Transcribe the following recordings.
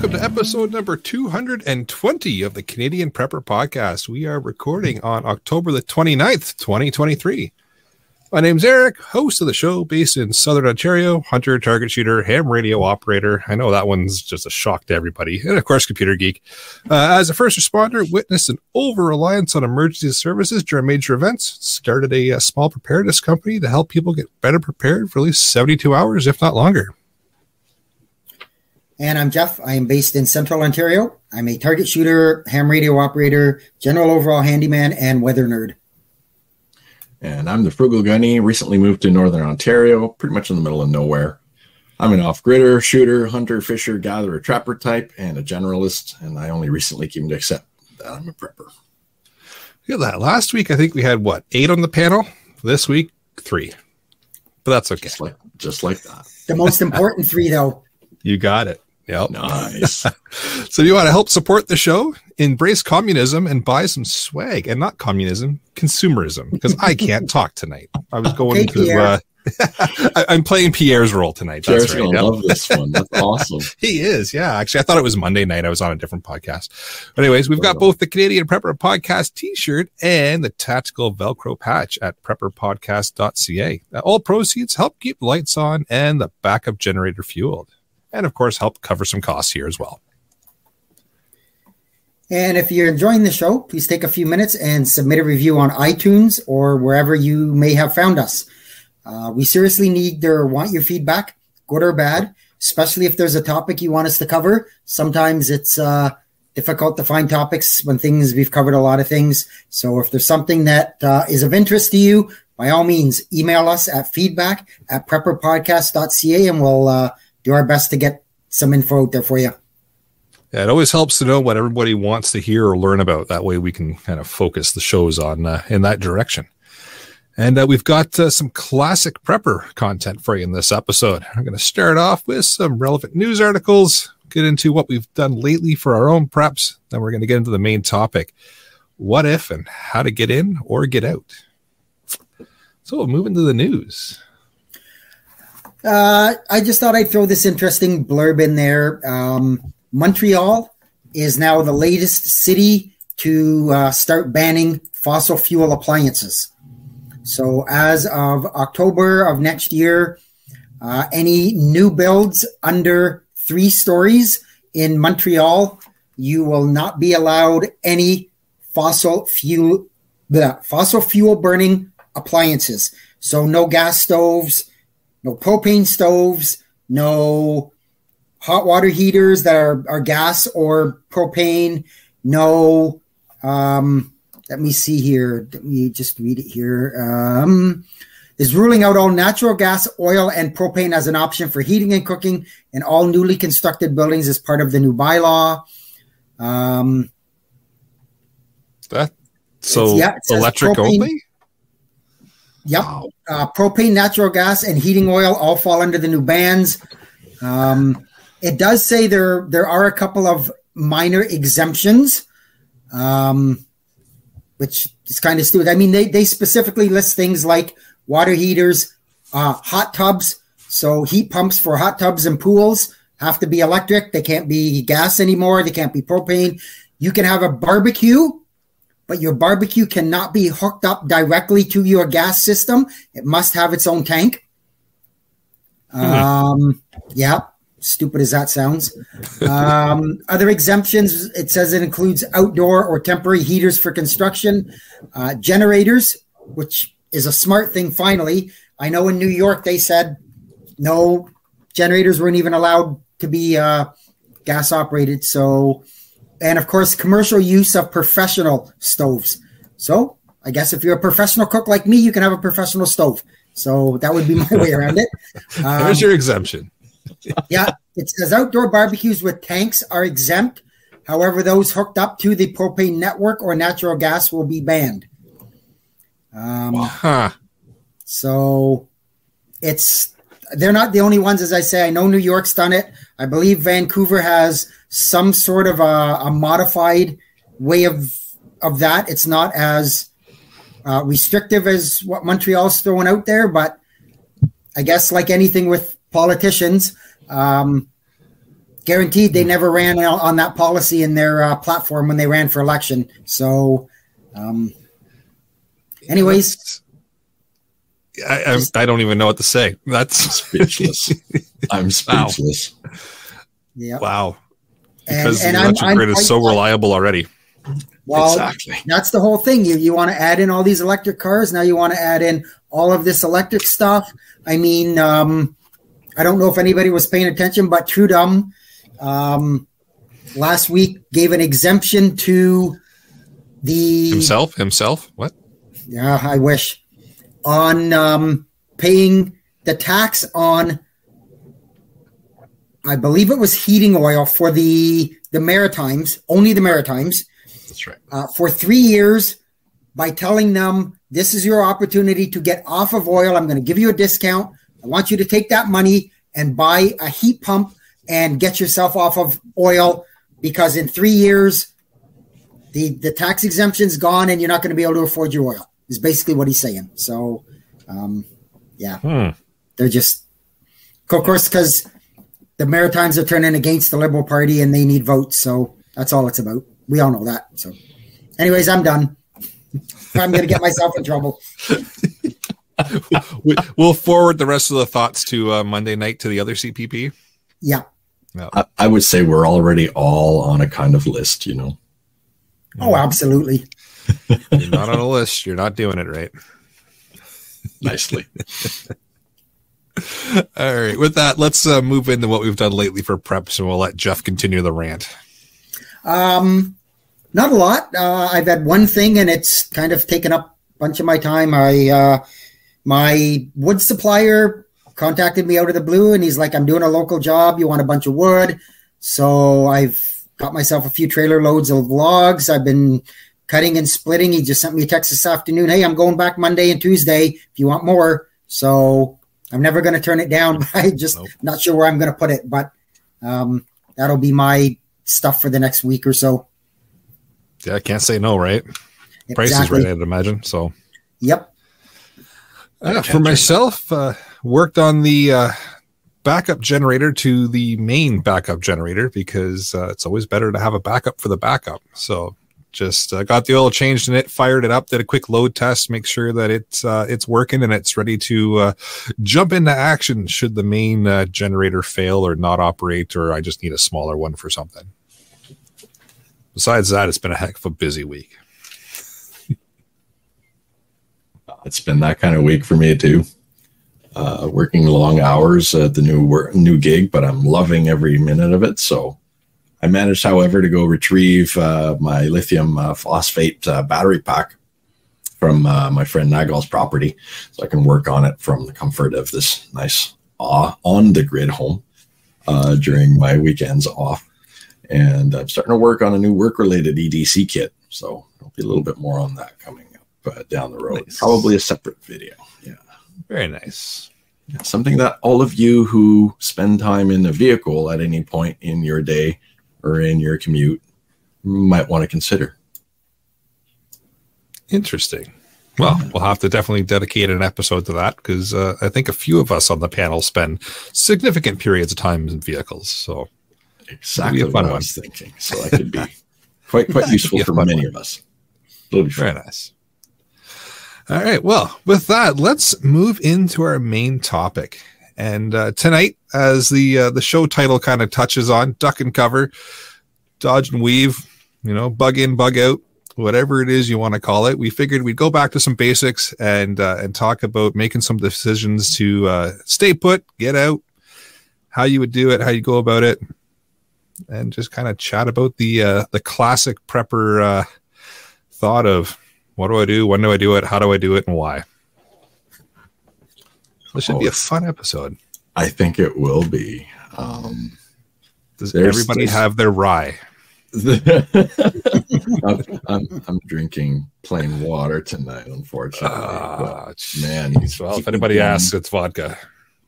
welcome to episode number 220 of the Canadian Prepper Podcast. We are recording on October the 29th, 2023. My name's Eric, host of the show based in Southern Ontario, hunter, target shooter, ham radio operator. I know that one's just a shock to everybody. And of course, computer geek. As a first responder, witnessed an over-reliance on emergency services during major events. Started a small preparedness company to help people get better prepared for at least 72 hours, if not longer. And I'm Jeff. I am based in Central Ontario. I'm a target shooter, ham radio operator, general overall handyman, and weather nerd. And I'm the Frugal Gunny, recently moved to Northern Ontario, pretty much in the middle of nowhere. I'm an off-gridder, shooter, hunter, fisher, gatherer, trapper type, and a generalist, and I only recently came to accept that I'm a prepper. Look at that. Last week, I think we had, 8 on the panel? This week, 3. But that's okay. Just like that. The most important 3, though. You got it. Yep. Nice. So you want to help support the show? Embrace communism and buy some swag, and not communism, consumerism, because I can't talk tonight. I was going I'm playing Pierre's role tonight. Pierre's That's right. Gonna love this one. That's awesome. He is. Yeah. Actually, I thought it was Monday night. I was on a different podcast. But anyways, we've got both the Canadian Prepper Podcast t-shirt and the tactical Velcro patch at prepperpodcast.ca. All proceeds help keep the lights on and the backup generator fueled. And, of course, help cover some costs here as well. And if you're enjoying the show, please take a few minutes and submit a review on iTunes or wherever you may have found us. We seriously need or want your feedback, good or bad, especially if there's a topic you want us to cover. Sometimes it's difficult to find topics when we've covered a lot of things. So if there's something that is of interest to you, by all means, email us at feedback@prepperpodcast.ca and we'll do our best to get some info out there for you. Yeah, it always helps to know what everybody wants to hear or learn about. That way we can kind of focus the shows on in that direction. And we've got some classic prepper content for you in this episode. I'm going to start off with some relevant news articles, get into what we've done lately for our own preps. Then we're going to get into the main topic, what if and how to get in or get out. So we'll move into the news. I just thought I'd throw this interesting blurb in there. Montreal is now the latest city to start banning fossil fuel appliances. So as of October of next year, any new builds under 3 stories in Montreal, you will not be allowed any fossil fuel burning appliances. So no gas stoves, no propane stoves, no hot water heaters that are gas or propane, no, let me see here. Let me just read it here. Is ruling out all natural gas, oil, and propane as an option for heating and cooking in all newly constructed buildings as part of the new bylaw. Electric propane, only? Yep. Wow. Propane, natural gas, and heating oil all fall under the new bans. It does say there are a couple of minor exemptions, which is kind of stupid. I mean, they specifically list things like water heaters, hot tubs. So heat pumps for hot tubs and pools have to be electric. They can't be gas anymore. They can't be propane. You can have a barbecue, but your barbecue cannot be hooked up directly to your gas system. It must have its own tank. Yeah, stupid as that sounds. Other exemptions, it says it includes outdoor or temporary heaters for construction, generators, which is a smart thing finally. I know in New York they said no generators weren't even allowed to be gas operated. So, and of course, commercial use of professional stoves. So I guess if you're a professional cook like me, you can have a professional stove. So that would be my way around it. There's your exemption. Yeah, it says outdoor barbecues with tanks are exempt. However, those hooked up to the propane network or natural gas will be banned. So they're not the only ones, as I say. I know New York's done it. I believe Vancouver has some sort of a modified way of that. It's not as restrictive as what Montreal's throwing out there, but I guess like anything with politicians, guaranteed they never ran on that policy in their platform when they ran for election. So, anyways. I don't even know what to say. That's speechless. I'm speechless. Wow. Yeah. Wow. Because the electric grid is so reliable already. Well, exactly. That's the whole thing. You want to add in all these electric cars. Now you want to add in all of this electric stuff. I mean, I don't know if anybody was paying attention, but Trudeau last week gave an exemption to the himself. What? Yeah, I wish, on paying the tax on, I believe it was heating oil for the Maritimes, only the Maritimes. That's right. For 3 years, by telling them, this is your opportunity to get off of oil. I'm going to give you a discount. I want you to take that money and buy a heat pump and get yourself off of oil, because in 3 years, the tax exemption's gone and you're not going to be able to afford your oil, is basically what he's saying. So, yeah, they're just, of course, because the Maritimes are turning against the Liberal Party and they need votes. So that's all it's about. We all know that. So anyways, I'm done. I'm going to get myself in trouble. We'll forward the rest of the thoughts to Monday night to the other CPP. Yeah. No. I would say we're already all on a kind of list, you know. Oh, absolutely. You're not on a list. You're not doing it right. Nicely. All right. With that, let's move into what we've done lately for preps, and we'll let Jeff continue the rant. Not a lot. I've had one thing, and it's kind of taken up a bunch of my time. My wood supplier contacted me out of the blue, and he's like, I'm doing a local job. You want a bunch of wood? So I've got myself a few trailer loads of logs. I've been cutting and splitting. He just sent me a text this afternoon. Hey, I'm going back Monday and Tuesday if you want more. So I'm never going to turn it down, but I just not sure where I'm going to put it. But that'll be my stuff for the next week or so. Yeah, I can't say no, right? Exactly. Price is right, I'd imagine. So, yep. For myself, worked on the backup generator to the main backup generator, because it's always better to have a backup for the backup. So just got the oil changed in it, fired it up, did a quick load test, make sure that it's working and it's ready to jump into action should the main generator fail or not operate, or I just need a smaller one for something. Besides that, it's been a heck of a busy week. It's been that kind of week for me too. Working long hours at the new gig, but I'm loving every minute of it. So I managed, however, to go retrieve my lithium phosphate battery pack from my friend Nagal's property, so I can work on it from the comfort of this nice on-the-grid home during my weekends off. And I'm starting to work on a new work-related EDC kit, so there'll be a little bit more on that coming up down the road. Nice. Probably a separate video. Yeah, very nice. Yeah, something that all of you who spend time in a vehicle at any point in your day or in your commute might want to consider. Interesting. Well, we'll have to definitely dedicate an episode to that, because I think a few of us on the panel spend significant periods of time in vehicles. So exactly what I was thinking. So that could be quite useful for many of us. It'll be very nice. All right. Well, with that, let's move into our main topic. And tonight, as the show title kind of touches on, duck and cover, dodge and weave, bug in, bug out, whatever it is you want to call it. We figured we'd go back to some basics and talk about making some decisions to stay put, get out, how you would do it, how you go about it, and just kind of chat about the classic prepper thought of, what do I do? When do I do it? How do I do it? And why? This should be a fun episode. I think it will be. Does everybody have their rye? I'm drinking plain water tonight, unfortunately. Man, well, if anybody asks, it's vodka.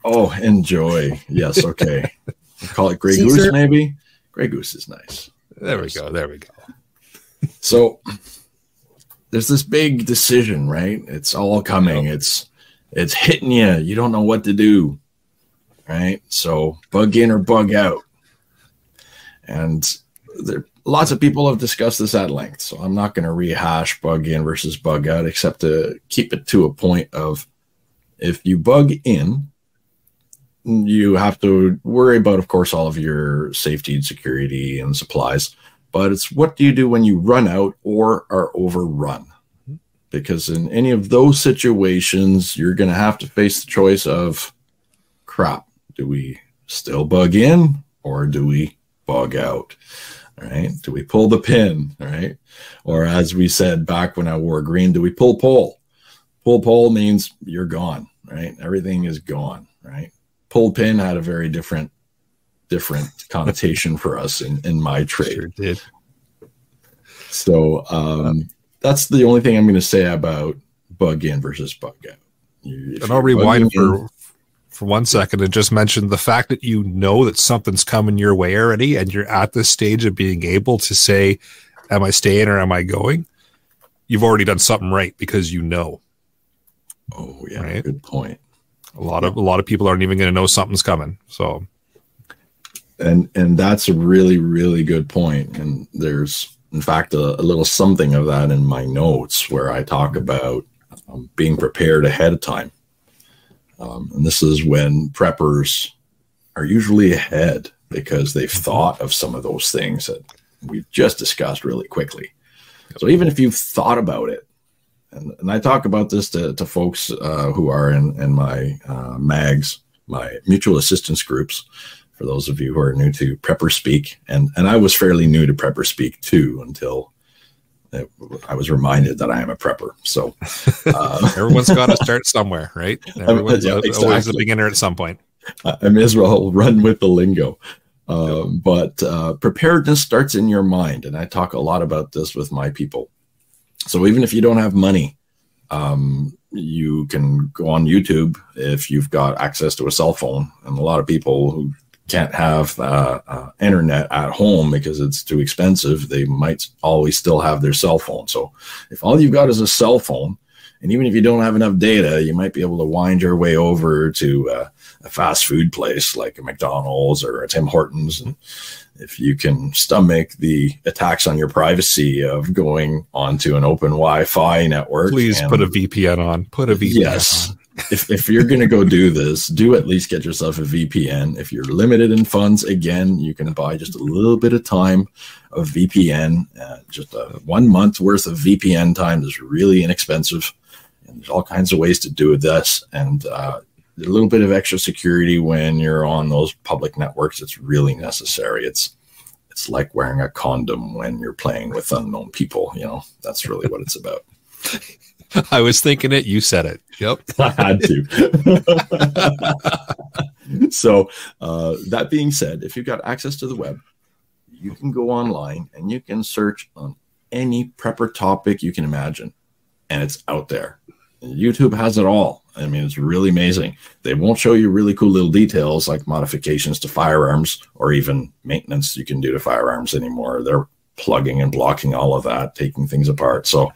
Oh, enjoy. Yes, okay. We'll call it Grey Goose, maybe. Grey Goose is nice. There we go. There we go. So there's this big decision, right? It's all coming. It's hitting you. You don't know what to do, right? So bug in or bug out. And lots of people have discussed this at length, so I'm not going to rehash bug in versus bug out, except to keep it to a point of, if you bug in, you have to worry about, of course, all of your safety and security and supplies. But it's what do you do when you run out or are overrun? Because in any of those situations, you're going to have to face the choice of, crap, do we still bug in or do we bug out? All right. Do we pull the pin? All right. Or as we said back when I wore green, do we pull pole? Pull pole means you're gone, right? Everything is gone, right? Pull pin had a very different connotation for us in my trade. Sure did. So that's the only thing I'm going to say about bug in versus bug out. And I'll rewind for 1 second and just mention the fact that you know that something's coming your way already, and you're at this stage of being able to say, am I staying or am I going? You've already done something right, because you know. Oh yeah, right? Good point. A lot of people aren't even going to know something's coming. So, and that's a really, really good point. And there's, in fact, a little something of that in my notes where I talk about being prepared ahead of time. And this is when preppers are usually ahead because they've thought of some of those things that we've just discussed really quickly. So even if you've thought about it, and I talk about this to folks who are in my MAGs, my mutual assistance groups, for those of you who are new to Prepper Speak. And I was fairly new to Prepper Speak too, until I was reminded that I am a prepper. So everyone's got to start somewhere, right? Everyone's always a beginner at some point. I may as well run with the lingo. But preparedness starts in your mind. And I talk a lot about this with my people. So even if you don't have money, you can go on YouTube if you've got access to a cell phone. And a lot of people who can't have internet at home because it's too expensive, they might always still have their cell phone. So if all you've got is a cell phone, and even if you don't have enough data, you might be able to wind your way over to a fast food place like a McDonald's or a Tim Hortons. And if you can stomach the attacks on your privacy of going onto an open Wi-Fi network. Please put a VPN on. Put a VPN yes. on. If you're going to go do this, do at least get yourself a VPN. If you're limited in funds, again, you can buy just a little bit of time of VPN. Just 1 month worth of VPN time is really inexpensive. And there's all kinds of ways to do this. And a little bit of extra security when you're on those public networks, it's really necessary. It's like wearing a condom when you're playing with unknown people. You know, that's really what it's about. I was thinking it. You said it. Yep. I had to. So that being said, if you've got access to the web, you can go online and you can search on any prepper topic you can imagine. And it's out there. And YouTube has it all. I mean, it's really amazing. They won't show you really cool little details like modifications to firearms or even maintenance you can do to firearms anymore. They're plugging and blocking all of that, taking things apart. So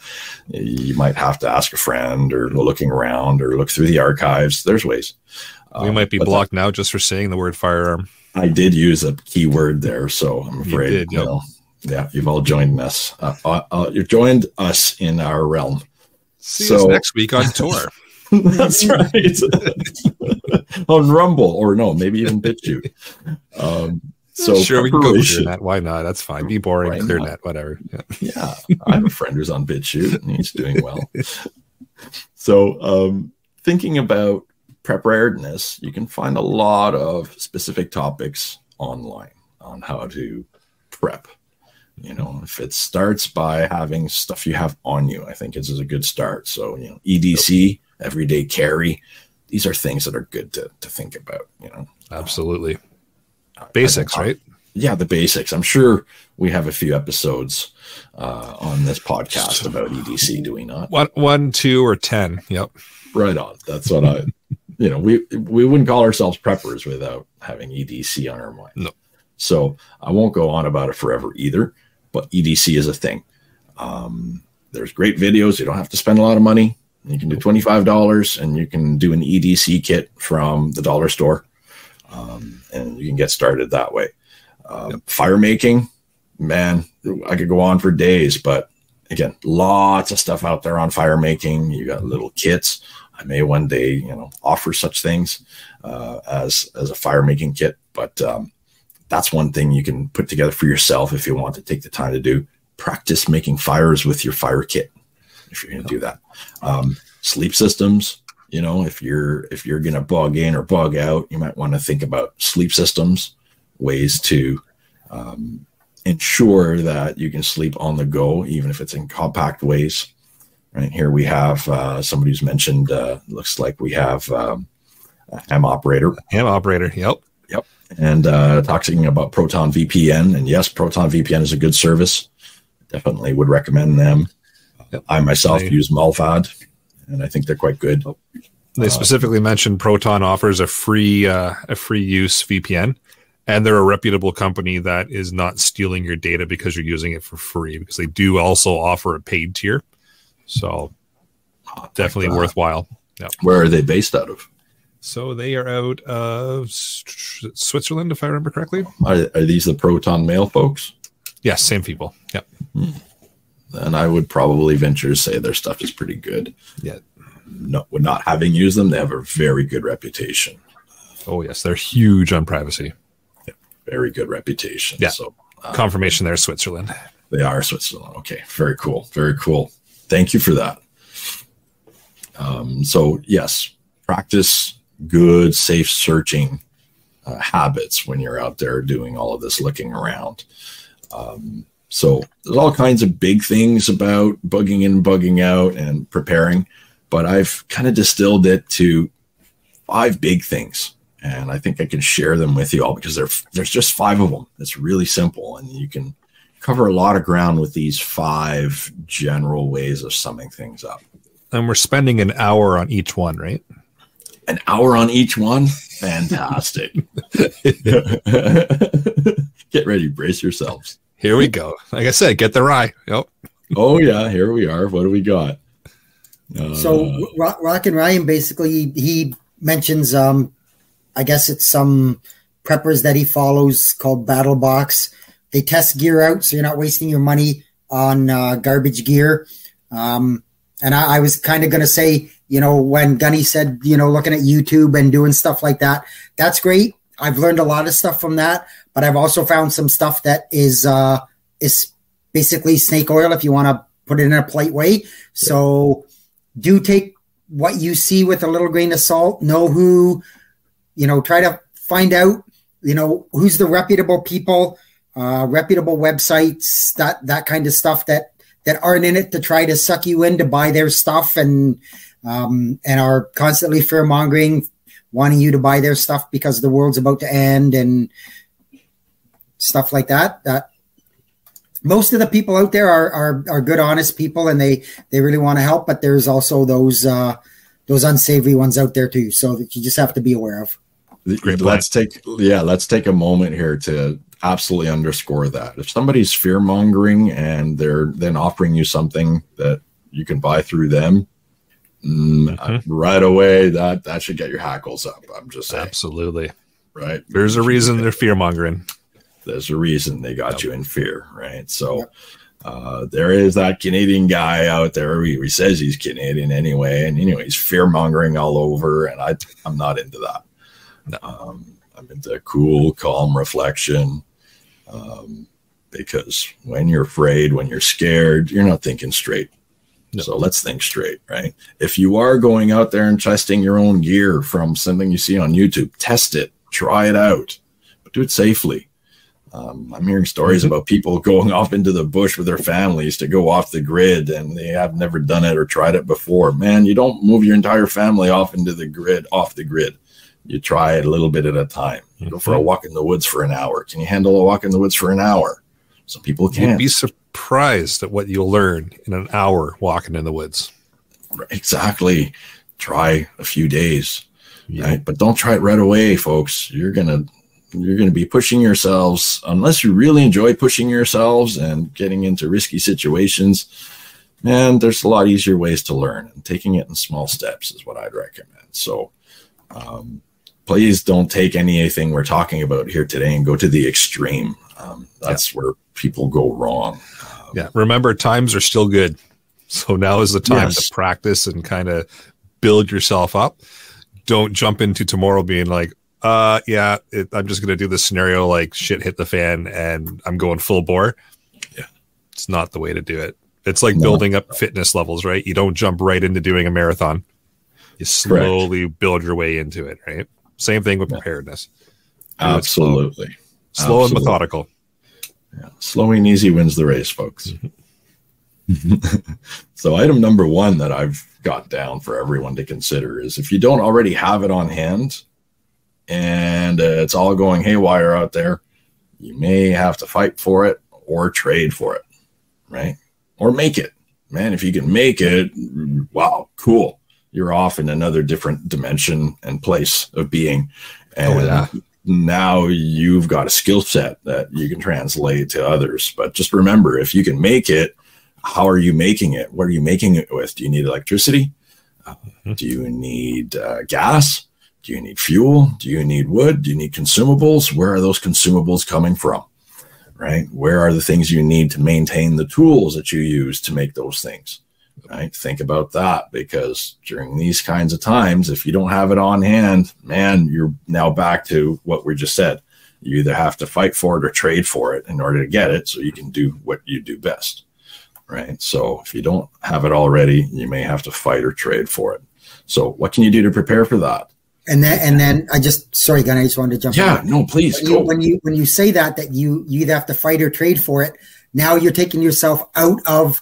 you might have to ask a friend or go looking around or look through the archives. There's ways. We might be blocked now just for saying the word firearm. I did use a keyword there, so I'm afraid. You did, yep. Yeah, you've all joined us. You've joined us in our realm. See us next week on tour. That's right. On Rumble, or no, maybe even BitChute. So sure, we can go ClearNet. Why not? That's fine. Be boring. Why ClearNet, not? Whatever. Yeah, I have a friend who's on BitChute, and he's doing well. So, thinking about preparedness, you can find a lot of specific topics online on how to prep. You know, if it starts by having stuff you have on you, I think this is a good start. So, you know, EDC, everyday carry, these are things that are good to think about, you know. Absolutely. Basics, right? Yeah, the basics. I'm sure we have a few episodes on this podcast about EDC, do we not? 1, 2, or 10. Yep. Right on. That's what you know, we wouldn't call ourselves preppers without having EDC on our mind. No. So I won't go on about it forever either, but EDC is a thing. There's great videos. You don't have to spend a lot of money. You can do $25 and you can do an EDC kit from the dollar store. And you can get started that way. Fire making, man, I could go on for days, but again, lots of stuff out there on fire making. You got little kits. I may one day, you know, offer such things as a fire making kit, but that's one thing you can put together for yourself if you want to take the time to do. Practice making fires with your fire kit if you're going to do that. Sleep systems, you know, if you're going to bug in or bug out, you might want to think about sleep systems, ways to ensure that you can sleep on the go, even if it's in compact ways. Right here we have somebody who's mentioned, looks like we have a ham operator. Ham operator, yep. Yep. And talking about Proton VPN. And yes, Proton VPN is a good service. Definitely would recommend them. Yep. I myself use Malvad, and I think they're quite good. They specifically mentioned Proton offers a free use VPN, and they're a reputable company that is not stealing your data because you're using it for free, because they do also offer a paid tier. So definitely worthwhile. Yep. Where are they based out of? So they are out of Switzerland, if I remember correctly. Are these the Proton Mail folks? Yes, same people. Yep. And I would probably venture to say their stuff is pretty good. Yeah. No, not having used them, they have a very good reputation. Oh yes, they're huge on privacy. Yeah, very good reputation. Yeah. So confirmation they're Switzerland. They are Switzerland. Okay. Very cool. Very cool. Thank you for that. So yes, practice good, safe searching habits when you're out there doing all of this looking around. So there's all kinds of big things about bugging in, bugging out, and preparing, but I've kind of distilled it to 5 big things, and I think I can share them with you all because there's just 5 of them. It's really simple, and you can cover a lot of ground with these 5 general ways of summing things up. And we're spending an hour on each one, right? An hour on each one? Fantastic. Get ready, brace yourselves. Here we go. Like I said, get the rye. Yep. Oh yeah, here we are. What do we got? So Rock and Ryan, basically, he mentions, I guess it's some preppers that he follows called Battle Box. They test gear out, so you're not wasting your money on garbage gear. And I was kind of going to say, you know, when Gunny said, you know, looking at YouTube and doing stuff like that, that's great. I've learned a lot of stuff from that, but I've also found some stuff that is basically snake oil, if you want to put it in a polite way. So do take what you see with a little grain of salt. Know who, you know, try to find out, you know, who's the reputable people, reputable websites, that kind of stuff that aren't in it to try to suck you in to buy their stuff and are constantly fear mongering, wanting you to buy their stuff because the world's about to end and stuff like that. That most of the people out there are good, honest people, and they really want to help. But there's also those unsavory ones out there too. So that you just have to be aware of. Let's take a moment here to absolutely underscore that. If somebody's fear mongering and they're then offering you something that you can buy through them, right away, that should get your hackles up. I'm just saying. Absolutely. Right. There's a reason they're fear mongering. There's a reason they got you in fear, right? So there is that Canadian guy out there. He says he's Canadian anyway, and he's fear mongering all over, and I'm not into that. No. I'm into cool, calm reflection, because when you're afraid, when you're scared, you're not thinking straight. No. So let's think straight, right? If you are going out there and testing your own gear from something you see on YouTube, test it, try it out, but do it safely. I'm hearing stories about people going off into the bush with their families to go off the grid, and they have never done it or tried it before. Man, you don't move your entire family off the grid. You try it a little bit at a time. You go for a walk in the woods for an hour. Can you handle a walk in the woods for an hour? Some people can't. You'd be surprised at what you'll learn in an hour walking in the woods. Exactly. Try a few days, right? But don't try it right away, folks. You're gonna be pushing yourselves, unless you really enjoy pushing yourselves and getting into risky situations. Man, there's a lot easier ways to learn, and taking it in small steps is what I'd recommend. So please don't take anything we're talking about here today and go to the extreme. That's where people go wrong. Yeah. Remember, times are still good. So now is the time to practice and kind of build yourself up. Don't jump into tomorrow being like, I'm just going to do this scenario like shit hit the fan and I'm going full bore. Yeah. It's not the way to do it. It's like building up fitness levels, right? You don't jump right into doing a marathon. You slowly build your way into it, right? Same thing with preparedness. Absolutely. Slow and methodical. Yeah. Slow and easy wins the race, folks. So item number 1 that I've got down for everyone to consider is if you don't already have it on hand and it's all going haywire out there, you may have to fight for it or trade for it, right? Or make it. Man, if you can make it, wow, cool. You're off in another different dimension and place of being. And now you've got a skill set that you can translate to others. But just remember, if you can make it, how are you making it? What are you making it with? Do you need electricity? Do you need gas? Do you need fuel? Do you need wood? Do you need consumables? Where are those consumables coming from? Right? Where are the things you need to maintain the tools that you use to make those things? Right? Think about that, because during these kinds of times, if you don't have it on hand, man, you're now back to what we just said. You either have to fight for it or trade for it in order to get it so you can do what you do best. Right? So if you don't have it already, you may have to fight or trade for it. So what can you do to prepare for that? And then sorry, Gunnar, I just wanted to jump in. Yeah, no, please. When you say that you either have to fight or trade for it, now you're taking yourself out of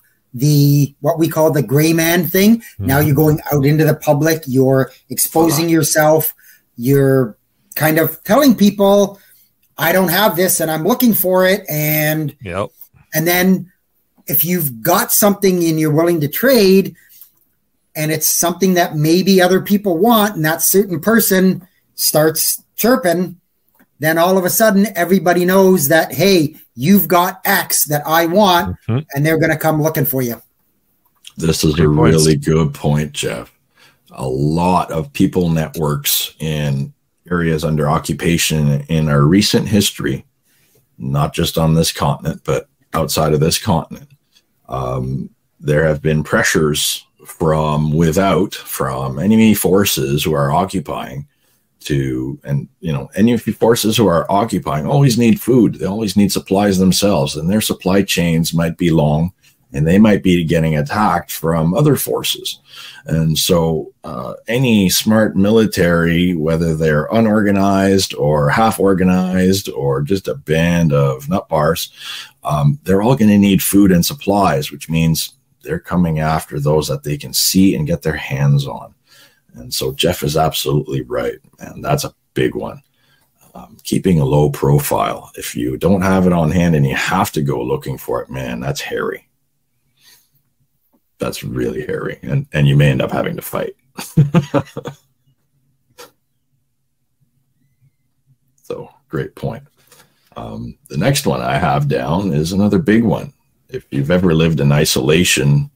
what we call the gray man thing. Now you're going out into the public, you're exposing yourself, you're kind of telling people, I don't have this and I'm looking for it. And then if you've got something and you're willing to trade, and it's something that maybe other people want, and that certain person starts chirping, then all of a sudden everybody knows that, hey, you've got X that I want, and they're going to come looking for you. This is a really good point, Jeff. A lot of people networks in areas under occupation in our recent history, not just on this continent, but outside of this continent, there have been pressures from without, from enemy forces who are occupying enemy forces who are occupying always need food. They always need supplies themselves, and their supply chains might be long, and they might be getting attacked from other forces. And so any smart military, whether they're unorganized or half organized or just a band of nut bars, they're all going to need food and supplies, which means they're coming after those that they can see and get their hands on. And so Jeff is absolutely right. And that's a big one. Keeping a low profile. If you don't have it on hand and you have to go looking for it, man, that's hairy. That's really hairy. And you may end up having to fight. So great point. The next one I have down is another big one. If you've ever lived in isolation,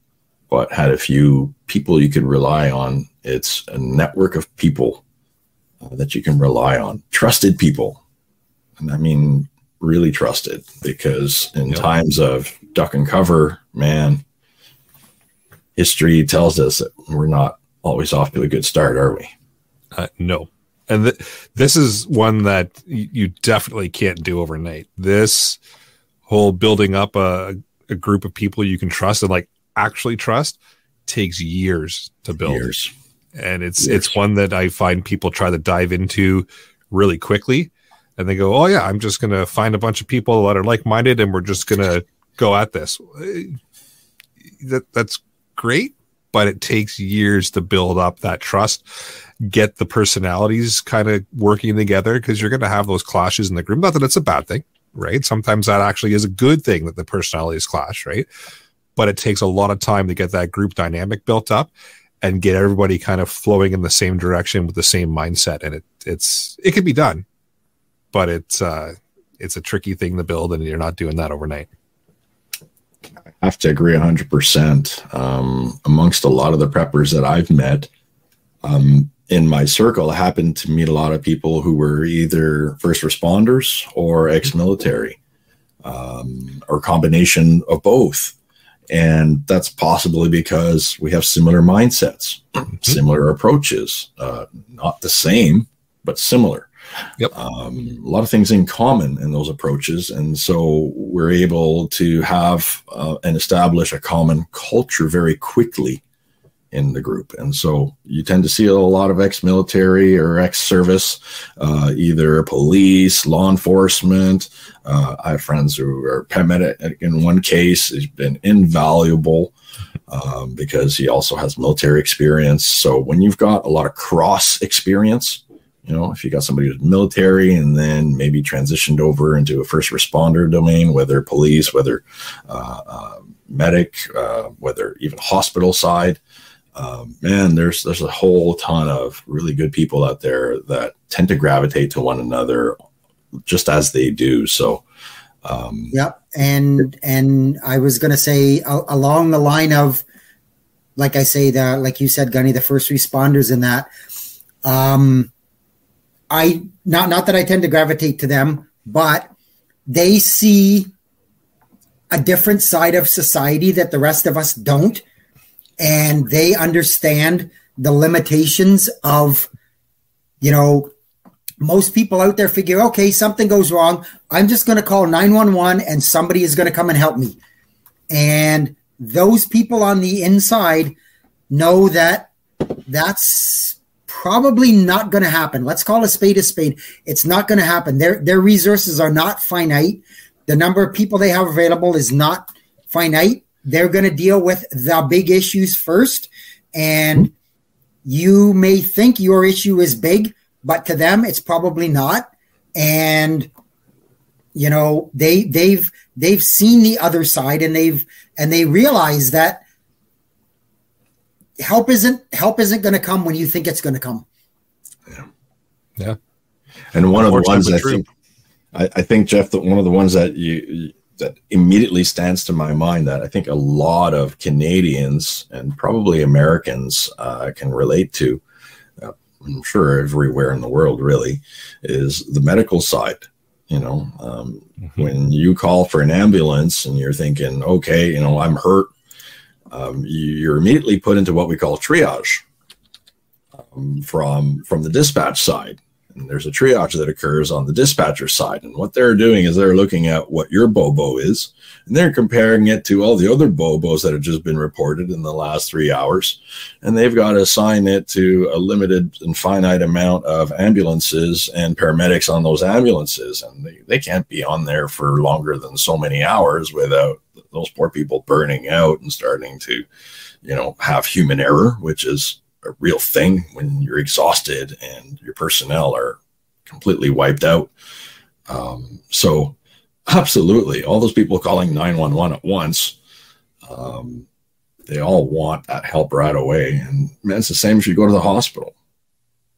but had a few people you could rely on, it's a network of people that you can rely on. Trusted people. And I mean, really trusted, because in times of duck and cover, man, history tells us that we're not always off to a good start, are we? No. And this is one that you definitely can't do overnight. This whole building up a group of people you can trust and actually trust takes years to build. And it's one that I find people try to dive into really quickly, and they go, oh yeah, I'm just going to find a bunch of people that are like-minded and we're just going to go at this. That's great, but it takes years to build up that trust, get the personalities kind of working together, because you're going to have those clashes in the group. Not that it's a bad thing, right? Sometimes that actually is a good thing that the personalities clash, right? But it takes a lot of time to get that group dynamic built up and get everybody kind of flowing in the same direction with the same mindset. And it can be done, but it's a tricky thing to build, and you're not doing that overnight. I have to agree 100%. Amongst a lot of the preppers that I've met, in my circle, I happened to meet a lot of people who were either first responders or ex-military, or combination of both. And that's possibly because we have similar mindsets, similar approaches, not the same, but similar. Yep. A lot of things in common in those approaches. And so we're able to have and establish a common culture very quickly in the group. And so you tend to see a lot of ex-military or ex-service, either police, law enforcement. I have friends who are paramedic. In one case, he's been invaluable because he also has military experience. So when you've got a lot of cross experience, you know, if you got somebody who's military and then maybe transitioned over into a first responder domain, whether police, whether medic, whether even hospital side, man, there's a whole ton of really good people out there that tend to gravitate to one another just as they do. So, yep. And I was going to say along the line of, like I say, like you said, Gunny, the first responders in that, not that I tend to gravitate to them, but they see a different side of society that the rest of us don't. And they understand the limitations of, you know, most people out there figure, okay, something goes wrong. I'm just going to call 911 and somebody is going to come and help me. And those people on the inside know that that's probably not going to happen. Let's call a spade a spade. It's not going to happen. Their resources are not finite. The number of people they have available is not finite. They're going to deal with the big issues first. And you may think your issue is big, but to them, it's probably not. And, you know, they've seen the other side, and they realize that help isn't going to come when you think it's going to come. Yeah. Yeah. And one of the ones I think, Jeff, that one of the ones that that immediately stands to my mind that I think a lot of Canadians and probably Americans can relate to, I'm sure everywhere in the world really, is the medical side. You know, when you call for an ambulance and you're thinking, okay, you know, I'm hurt, you're immediately put into what we call triage from the dispatch side. And there's a triage that occurs on the dispatcher side. And what they're doing is they're looking at what your BOBO is, and they're comparing it to all the other BOBOs that have just been reported in the last 3 hours. And they've got to assign it to a limited and finite amount of ambulances and paramedics on those ambulances. And they can't be on there for longer than so many hours without those poor people burning out and starting to, you know, have human error, which is a real thing when you're exhausted and your personnel are completely wiped out. So absolutely, all those people calling 911 at once, they all want that help right away. And man, it's the same as you go to the hospital.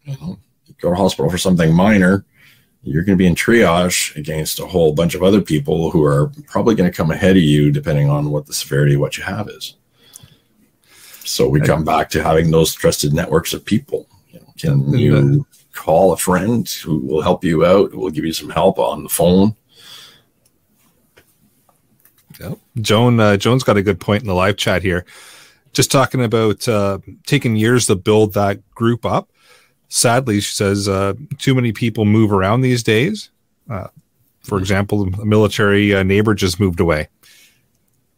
You know, you go to the hospital for something minor, you're going to be in triage against a whole bunch of other people who are probably going to come ahead of you depending on what the severity of what you have is. So we come back to having those trusted networks of people. You know, can you call a friend who will help you out, who will give you some help on the phone? Yep. Joan's got a good point in the live chat here. Just talking about taking years to build that group up. Sadly, she says, too many people move around these days. For example, a military neighbor just moved away.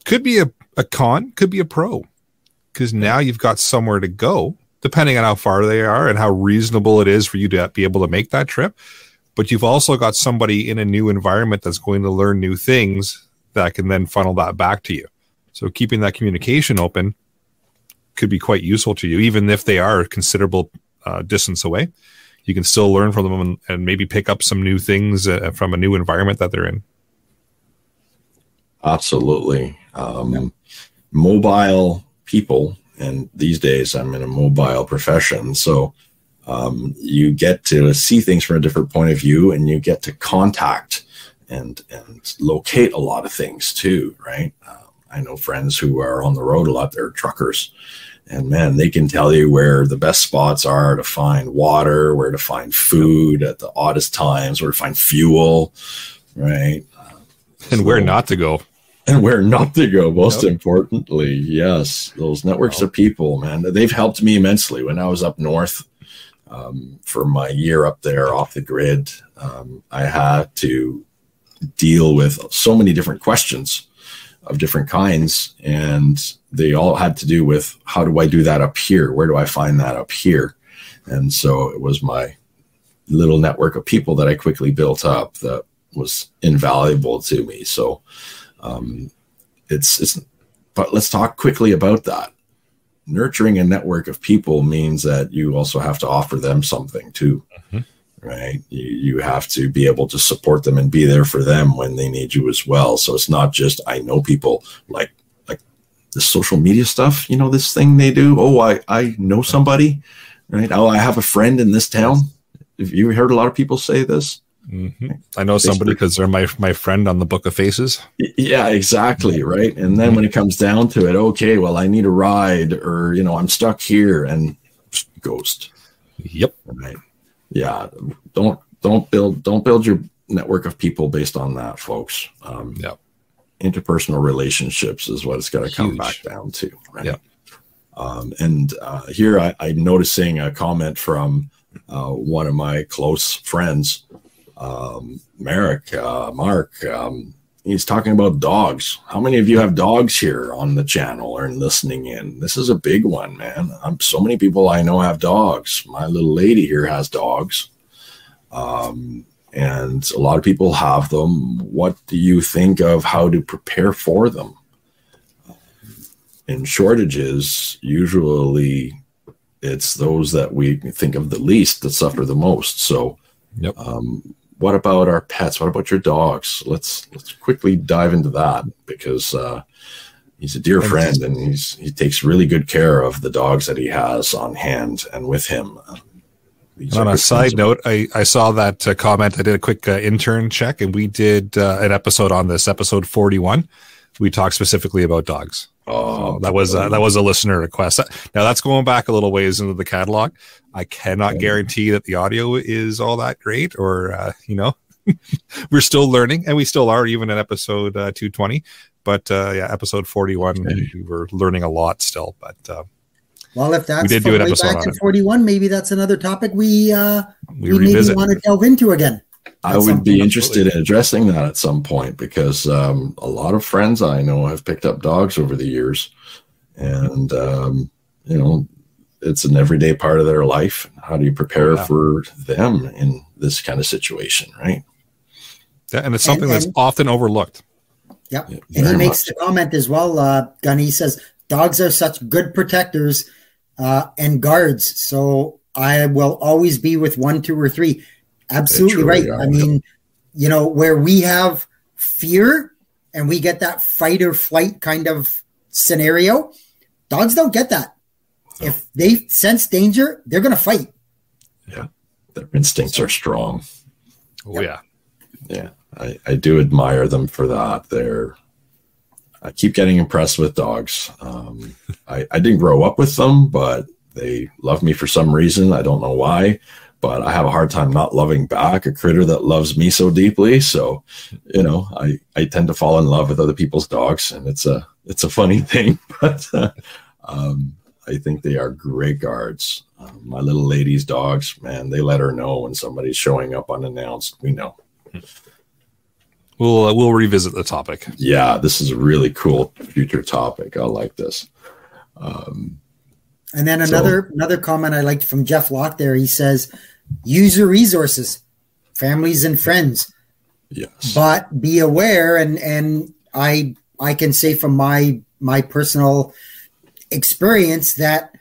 Could be a con, could be a pro. Because now you've got somewhere to go, depending on how far they are and how reasonable it is for you to be able to make that trip. But you've also got somebody in a new environment that's going to learn new things that can then funnel that back to you. So keeping that communication open could be quite useful to you, even if they are a considerable distance away. You can still learn from them and maybe pick up some new things from a new environment that they're in. Absolutely. Mobile people, and these days I'm in a mobile profession, so you get to see things from a different point of view, and you get to contact and locate a lot of things too, right? I know friends who are on the road a lot, they're truckers, And man, they can tell you where the best spots are to find water, where to find food at the oddest times, where to find fuel, right? And where not to go. And where not to go, most importantly. Yes, those networks of people, man, they've helped me immensely. When I was up north for my year up there off the grid, I had to deal with so many different questions of different kinds, and they all had to do with, how do I do that up here? Where do I find that up here? And so it was my little network of people that I quickly built up that was invaluable to me. So but let's talk quickly about that. Nurturing a network of people means that you also have to offer them something too. Right? You have to be able to support them and be there for them when they need you as well. So it's not just, I know people like the social media stuff, you know, this thing they do. Oh, I know somebody, right? Oh, I have a friend in this town. Have you heard a lot of people say this? I know somebody because they're my friend on the Book of Faces. Yeah, exactly. Right. And then when it comes down to it, okay, well, I need a ride, or, you know, I'm stuck here, and ghost. Yep. Right. Yeah, don't build your network of people based on that, folks. Interpersonal relationships is what it's got to come back down to, right? Here I'm noticing a comment from one of my close friends, Mark. He's talking about dogs. How many of you have dogs here on the channel or listening in? This is a big one, man. So many people I know have dogs. My little lady here has dogs. And a lot of people have them. What do you think of how to prepare for them? In shortages, usually it's those that we think of the least that suffer the most. So, what about our pets? What about your dogs? Let's quickly dive into that, because he's a dear friend, and he takes really good care of the dogs that he has on hand and with him. On a side note, I saw that comment. I did a quick intern check, and we did an episode on this, episode 41. We talked specifically about dogs. Oh, so that was a listener request. Now that's going back a little ways into the catalog. I cannot guarantee that the audio is all that great, or we're still learning, and we still are, even in episode 220. But episode 41, we were learning a lot still. But well, if that's from way back in 41, maybe that's another topic we maybe want to delve into again. I would be interested in addressing that at some point, because a lot of friends I know have picked up dogs over the years, and it's an everyday part of their life. How do you prepare for them in this kind of situation, right? Yeah, and it's something that's often overlooked. Yep. Yeah, and he makes the comment as well, Gunny says, dogs are such good protectors and guards, so I will always be with 1, 2, or 3. Absolutely right. I mean, where we have fear and we get that fight or flight kind of scenario, dogs don't get that. No. If they sense danger, they're going to fight. Yeah. Their instincts are strong. Oh, yeah. Yeah. I do admire them for that. I keep getting impressed with dogs. I didn't grow up with them, but they love me for some reason. I don't know why. But I have a hard time not loving back a critter that loves me so deeply. So, I tend to fall in love with other people's dogs, and it's a funny thing. But I think they are great guards. My little lady's dogs, man, they let her know when somebody's showing up unannounced. We know. We'll revisit the topic. Yeah, this is a really cool future topic. I like this. And then another comment I liked from Jeff Locke there. He says, use your resources, families and friends. Yes. But be aware, and I can say from my personal experience that,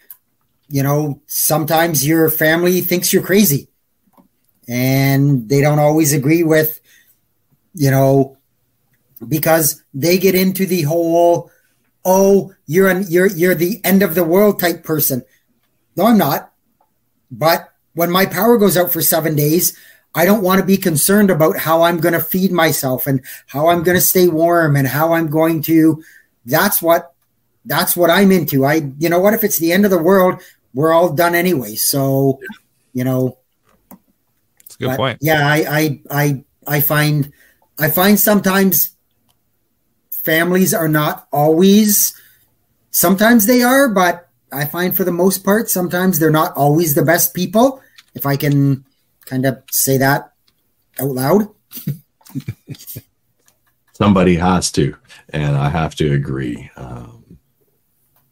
sometimes your family thinks you're crazy, and they don't always agree with, because they get into the whole, oh, you're the end of the world type person. No, I'm not. But when my power goes out for 7 days, I don't want to be concerned about how I'm going to feed myself and how I'm going to stay warm and how I'm going to. That's what that's what I'm into. You know what, if it's the end of the world, we're all done anyway. So, you know, that's a good point. Yeah. I find sometimes families are not always, sometimes they are, but I find for the most part, sometimes they're not always the best people. If I can kind of say that out loud. Somebody has to, and I have to agree.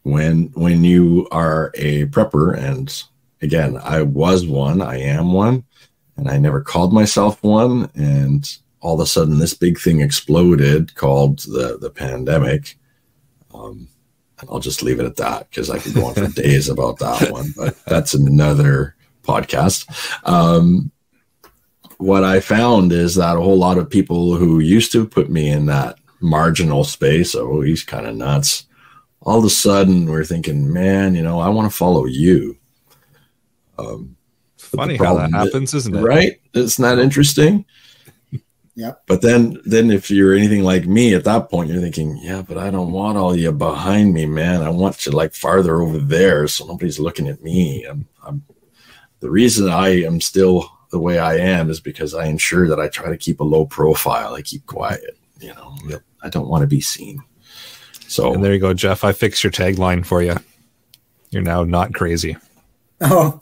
When you are a prepper, and again, I was one, I am one, and I never called myself one, and all of a sudden this big thing exploded called the pandemic. And I'll just leave it at that because I could go on for days about that one, but that's another podcast. What I found is that a whole lot of people who used to put me in that marginal space, oh, he's kind of nuts, all of a sudden we're thinking, man, you know, I want to follow you. Funny how that happens, isn't it? Right? Isn't that interesting? Yeah. But then if you're anything like me at that point, you're thinking, yeah, but I don't want all you behind me, man. I want you like farther over there so nobody's looking at me. The reason I am still the way I am is because I ensure that I try to keep a low profile. I keep quiet, you know. Yep. I don't want to be seen. So, and there you go, Jeff. I fixed your tagline for you. You're now not crazy. Oh,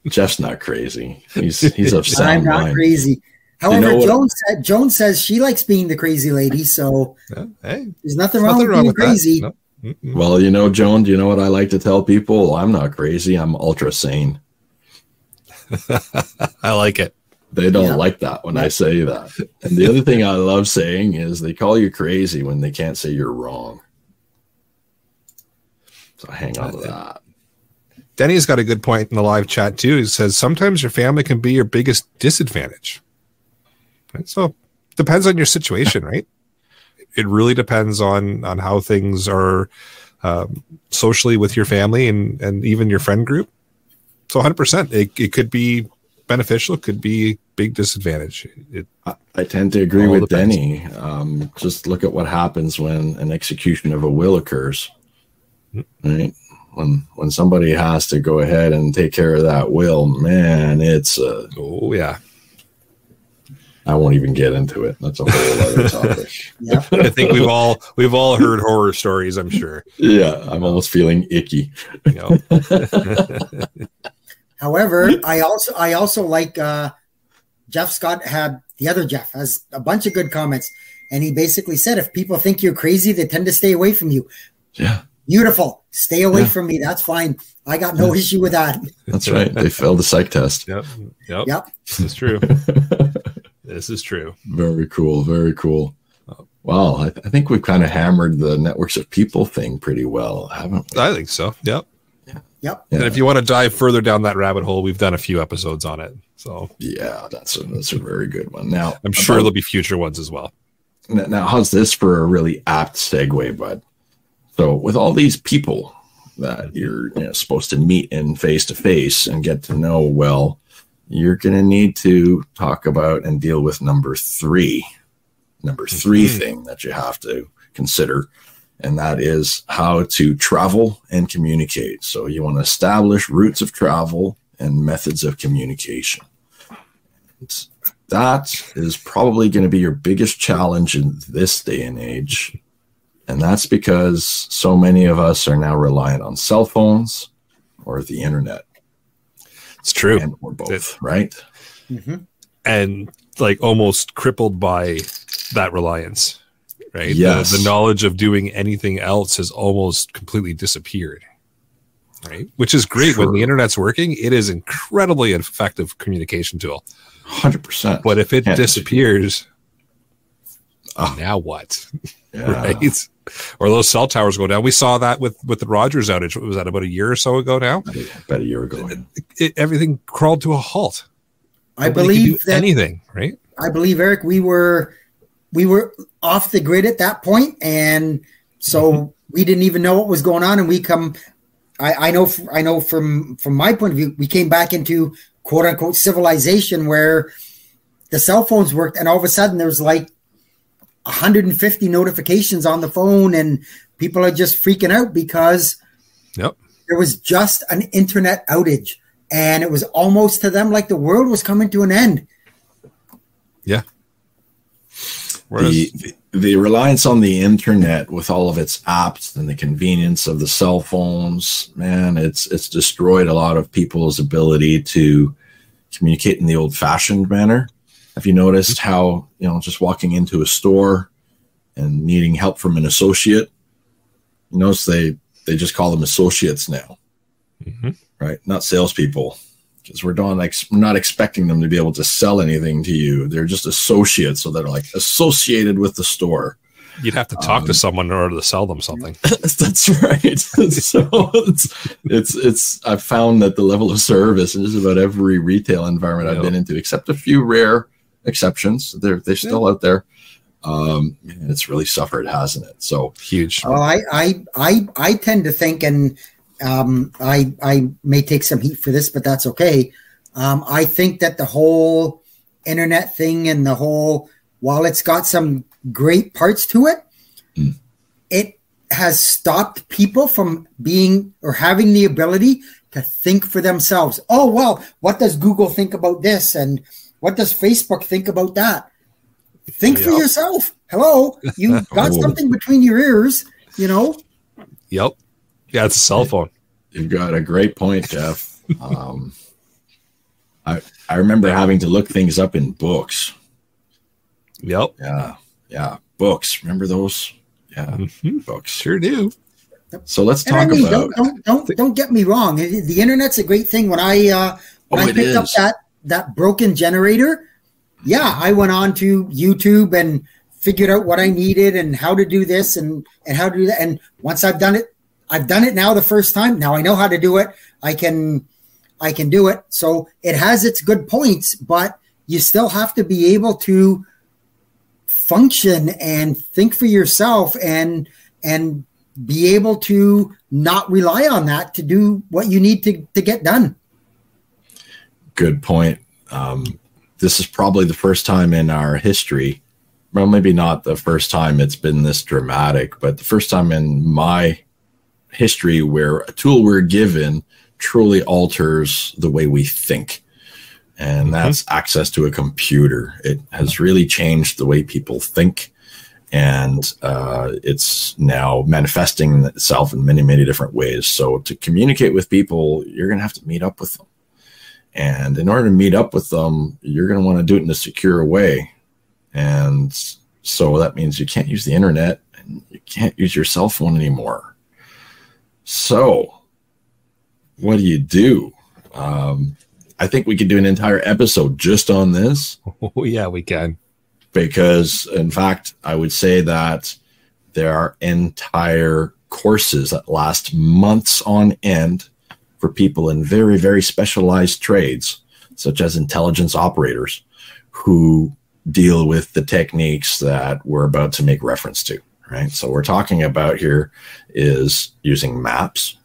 Jeff's not crazy. He's of sound mind. I'm not crazy. However, you know Joan says she likes being the crazy lady. So hey, there's nothing wrong with being crazy. No. Well, you know, Joan, do you know what I like to tell people? I'm not crazy. I'm ultra sane. I like it. They don't like that when I say that. And the other thing I love saying is they call you crazy when they can't say you're wrong. So hang on to that. Denny's got a good point in the live chat too. He says sometimes your family can be your biggest disadvantage. Right? So depends on your situation, right? It really depends on how things are socially with your family and even your friend group. So 100%, it could be beneficial, it could be big disadvantage. I tend to agree with Denny. Just look at what happens when an execution of a will occurs. Right? When somebody has to go ahead and take care of that will, man, it's oh yeah. I won't even get into it. That's a whole other topic. Yeah. I think we've all heard horror stories, I'm sure. Yeah, I'm almost feeling icky. You know. However, I also like Jeff Scott had the other Jeff has a bunch of good comments, and he basically said if people think you're crazy, they tend to stay away from you. Yeah. Beautiful. Stay away from me. That's fine. I got no issue with that. That's right. They failed the psych test. Yep. This is true. This is true. Very cool. Very cool. Wow. I think we've kind of hammered the networks of people thing pretty well, haven't we? I think so. Yep. Yep. And if you want to dive further down that rabbit hole, we've done a few episodes on it. So yeah, that's a very good one. Now I'm sure there'll be future ones as well. Now, how's this for a really apt segue, bud? So with all these people that you're supposed to meet in face to face and get to know well, you're going to need to talk about and deal with number three thing that you have to consider. And that is how to travel and communicate. So you want to establish routes of travel and methods of communication. And that is probably going to be your biggest challenge in this day and age. And that's because so many of us are now reliant on cell phones or the internet. It's true. And or both, right? Mm-hmm. And like almost crippled by that reliance. Right. Yes. The knowledge of doing anything else has almost completely disappeared. Right. Which is great. When the internet's working, it is incredibly effective communication tool. 100%. But if it disappears, now what? Yeah. Right. Or those cell towers go down. We saw that with the Rogers outage. Was that about a year or so ago now? About a year ago. Everything crawled to a halt. I believe that anything, right? I believe, Eric, we were off the grid at that point, and so we didn't even know what was going on. And I know from my point of view, we came back into quote unquote civilization where the cell phones worked, and all of a sudden there's like 150 notifications on the phone, and people are just freaking out because there was just an internet outage, and it was almost to them like the world was coming to an end. Yeah. The reliance on the internet with all of its apps and the convenience of the cell phones, man, it's destroyed a lot of people's ability to communicate in the old-fashioned manner. Have you noticed how, just walking into a store and needing help from an associate, you notice they just call them associates now, right? Not salespeople, because we're not expecting them to be able to sell anything to you. They're just associates, so they're like associated with the store. You'd have to talk to someone in order to sell them something. That's right. So it's I've found that the level of service in just about every retail environment I've been into, except a few rare exceptions, they're still out there. It's really suffered, hasn't it? So huge. Well, I tend to think, and I may take some heat for this, but that's okay. I think that the whole internet thing and the whole, while it's got some great parts to it, it has stopped people from being or having the ability to think for themselves. Oh, well, what does Google think about this? And what does Facebook think about that? Think for yourself. Hello, you got something between your ears, Yep. Yeah, it's a cell phone. You've got a great point, Jeff. I remember having to look things up in books. Yep. Yeah. Books. Remember those? Yeah. Books. Sure do. So let's talk about. Don't get me wrong. The internet's a great thing. When I picked up that broken generator, I went on to YouTube and figured out what I needed and how to do this and how to do that. And once I've done it now the first time. Now I know how to do it. I can do it. So it has its good points, but you still have to be able to function and think for yourself and be able to not rely on that to do what you need to get done. Good point. This is probably the first time in our history, well, maybe not the first time it's been this dramatic, but the first time in my history where a tool we're given truly alters the way we think. And that's access to a computer. It has really changed the way people think. And it's now manifesting itself in many, many different ways. So to communicate with people, you're going to have to meet up with them. And in order to meet up with them, you're going to want to do it in a secure way. And so that means you can't use the internet and you can't use your cell phone anymore. So what do you do? I think we could do an entire episode just on this. Oh, yeah, we can. Because, in fact, I would say that there are entire courses that last months on end for people in very, very specialized trades, such as intelligence operators, who deal with the techniques that we're about to make reference to, right? So what we're talking about here is using maps,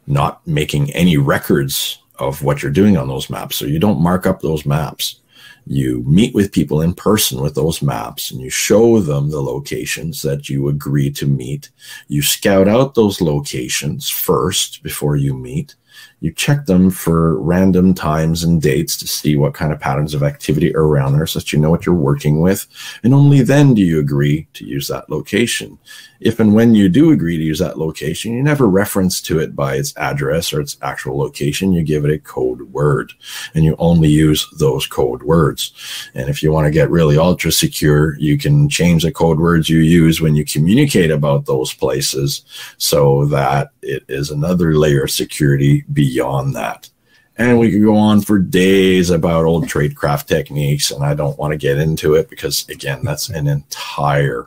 not making any records of what you're doing on those maps. So you don't mark up those maps. You meet with people in person with those maps and you show them the locations that you agree to meet. You scout out those locations first before you meet. You check them for random times and dates to see what kind of patterns of activity are around there so that you know what you're working with. And only then do you agree to use that location. If and when you do agree to use that location, you never reference to it by its address or its actual location. You give it a code word and you only use those code words. And if you want to get really ultra secure, you can change the code words you use when you communicate about those places so that it is another layer of security beyond that. And we could go on for days about old tradecraft techniques, and I don't want to get into it because, again, that's an entire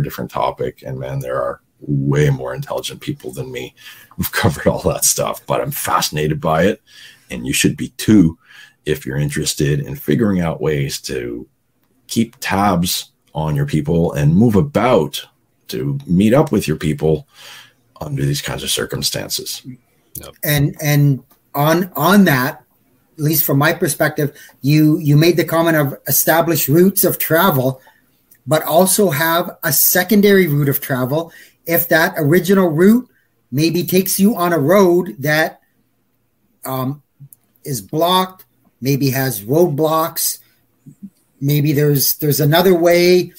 different topic. And man, there are way more intelligent people than me who've covered all that stuff, but I'm fascinated by it. And you should be too, if you're interested in figuring out ways to keep tabs on your people and move about to meet up with your people under these kinds of circumstances. Yep. And on that, at least from my perspective, you made the comment of establish routes of travel, but also have a secondary route of travel if that original route maybe takes you on a road that is blocked, maybe has roadblocks, maybe there's another way,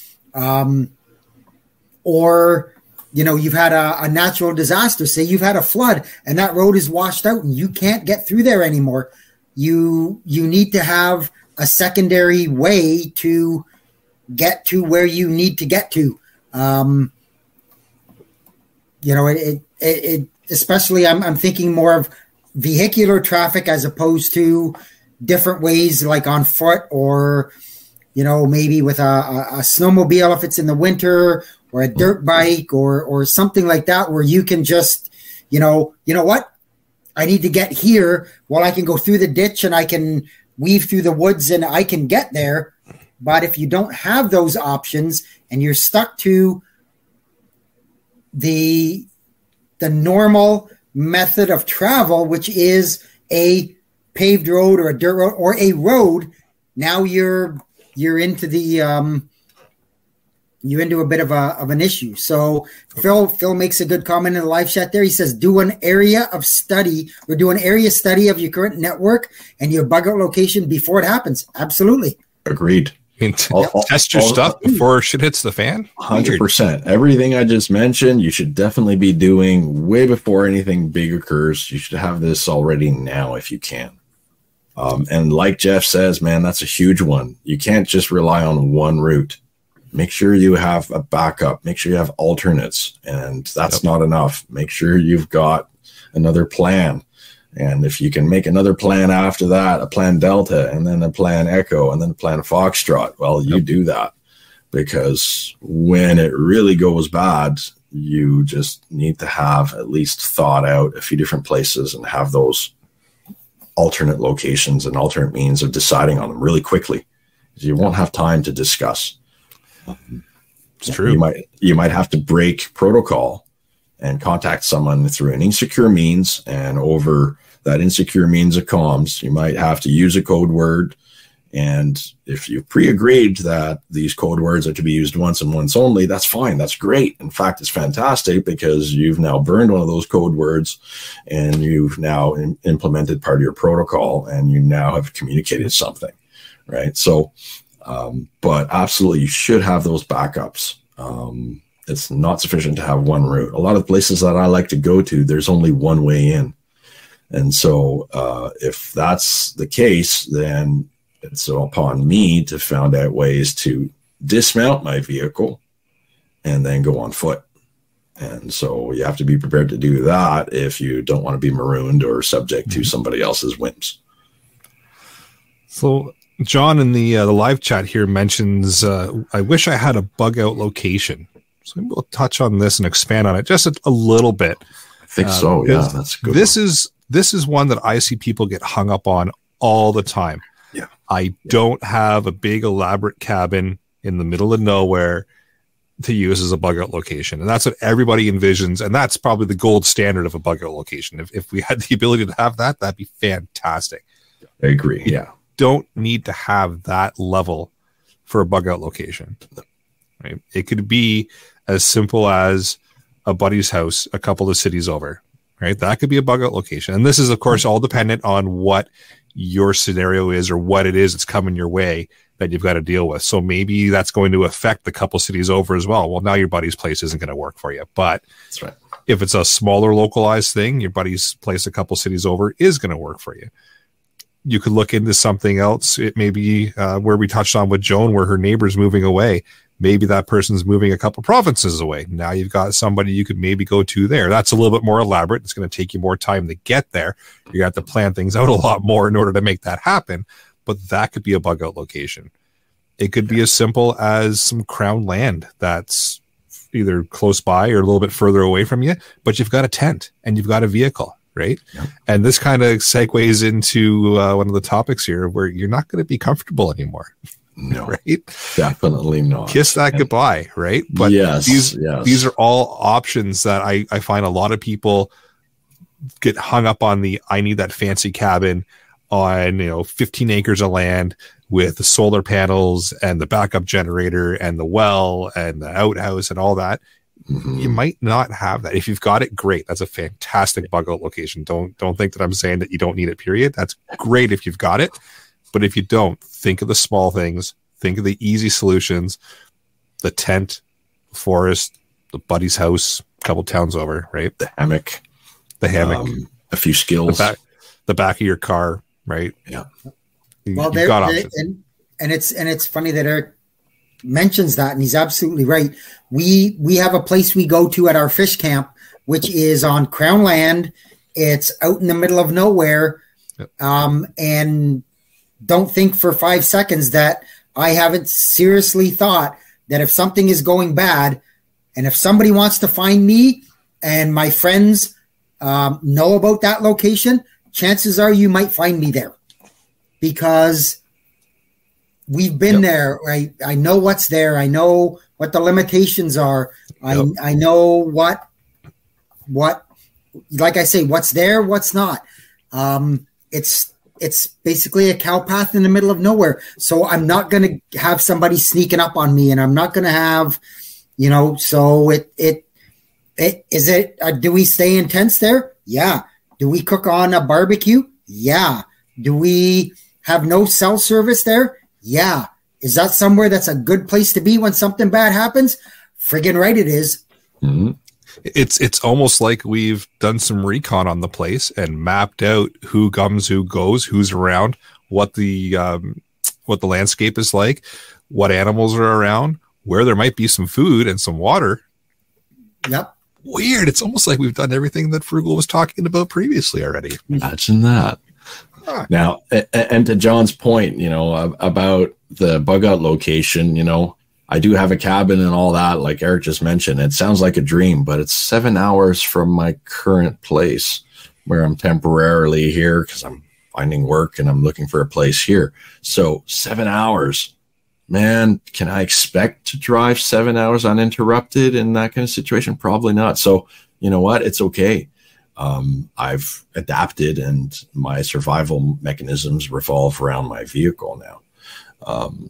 or you've had a natural disaster. Say you've had a flood and that road is washed out and you can't get through there anymore. You need to have a secondary way to get to where you need to get to. Especially I'm thinking more of vehicular traffic as opposed to different ways, like on foot, or maybe with a snowmobile if it's in the winter, or a dirt bike, or something like that, where you can just what, I need to get here. Well, I can go through the ditch and I can weave through the woods and I can get there. But if you don't have those options and you're stuck to the normal method of travel, which is a paved road or a dirt road or a road, now you're into you're into a bit of an issue. So Phil makes a good comment in the live chat there. He says, do an area study of your current network and your bug out location before it happens. Absolutely. Agreed. Test your stuff before shit hits the fan. 100%. Everything I just mentioned, you should definitely be doing way before anything big occurs. You should have this already now if you can. And like Jeff says, man, that's a huge one. You can't just rely on one route. Make sure you have a backup. Make sure you have alternates. And that's not enough. Make sure you've got another plan. And if you can make another plan after that, a plan Delta, and then a plan Echo, and then a plan Foxtrot, well, you do that. Because when it really goes bad, you just need to have at least thought out a few different places and have those alternate locations and alternate means of deciding on them really quickly. You won't have time to discuss. It's true. You might have to break protocol and contact someone through an insecure means, and over that insecure means of comms, you might have to use a code word. And if you've pre-agreed that these code words are to be used once and once only, that's fine. That's great. In fact, it's fantastic because you've now burned one of those code words and you've now implemented part of your protocol and you now have communicated something, right? So, but absolutely, you should have those backups. It's not sufficient to have one route. A lot of places that I like to go to, there's only one way in. And so if that's the case, then it's upon me to find out ways to dismount my vehicle and then go on foot. And so you have to be prepared to do that if you don't want to be marooned or subject to somebody else's whims. So John in the live chat here mentions, I wish I had a bug out location. So maybe we'll touch on this and expand on it just a little bit. I think so. Yeah, that's good. This is one that I see people get hung up on all the time. Yeah. I don't have a big elaborate cabin in the middle of nowhere to use as a bug out location. And that's what everybody envisions. And that's probably the gold standard of a bug out location. If we had the ability to have that, that'd be fantastic. I agree. Yeah. Don't need to have that level for a bug out location. Right? It could be as simple as a buddy's house a couple of cities over. Right? That could be a bug out location. And this is, of course, all dependent on what your scenario is or what it is that's coming your way that you've got to deal with. So maybe that's going to affect the couple cities over as well. Well, now your buddy's place isn't going to work for you. But that's right. If it's a smaller localized thing, your buddy's place a couple cities over is going to work for you. You could look into something else. It may be where we touched on with Joan, where her neighbor's moving away. Maybe that person's moving a couple provinces away. Now you've got somebody you could maybe go to there. That's a little bit more elaborate. It's going to take you more time to get there. You have to plan things out a lot more in order to make that happen. But that could be a bug out location. It could be as simple as some crown land that's either close by or a little bit further away from you, but you've got a tent and you've got a vehicle, right? Yep. And this kind of segues into one of the topics here where you're not going to be comfortable anymore. No, right? Definitely not. Kiss that goodbye, right? But these are all options that I find a lot of people get hung up on. I need that fancy cabin on 15 acres of land with the solar panels and the backup generator and the well and the outhouse and all that. you might not have that. If you've got it, great. That's a fantastic bug out location. Don't think that I'm saying that you don't need it, period. That's great if you've got it. But if you don't, think of the small things. Think of the easy solutions. The tent, the forest, the buddy's house, a couple towns over, right? The hammock. A few skills. The back of your car, right? Yeah. Well, you've got options. And it's funny that Eric mentions that, and he's absolutely right. We have a place we go to at our fish camp, which is on Crown land. It's out in the middle of nowhere. Yep. And don't think for 5 seconds that I haven't seriously thought that if something is going bad, and if somebody wants to find me and my friends know about that location, chances are you might find me there, because we've been there. I know what's there. I know what the limitations are. I know what, like I say, what's there, what's not. It's basically a cow path in the middle of nowhere. So I'm not going to have somebody sneaking up on me, and I'm not going to have, so do we stay in tents there? Yeah. Do we cook on a barbecue? Yeah. Do we have no cell service there? Yeah. Is that somewhere that's a good place to be when something bad happens? Friggin' right it is. Mm-hmm. It's almost like we've done some recon on the place and mapped out who comes, who goes, who's around, what the landscape is like, what animals are around, where there might be some food and some water. Yep. Weird. It's almost like we've done everything that Frugal was talking about previously already. Imagine that. Huh. Now, and to John's point, about the bug out location, I do have a cabin and all that, like Eric just mentioned. It sounds like a dream, but it's 7 hours from my current place where I'm temporarily here because I'm finding work and I'm looking for a place here. So 7 hours, man, can I expect to drive 7 hours uninterrupted in that kind of situation? Probably not. So you know what? It's okay. I've adapted, and my survival mechanisms revolve around my vehicle now.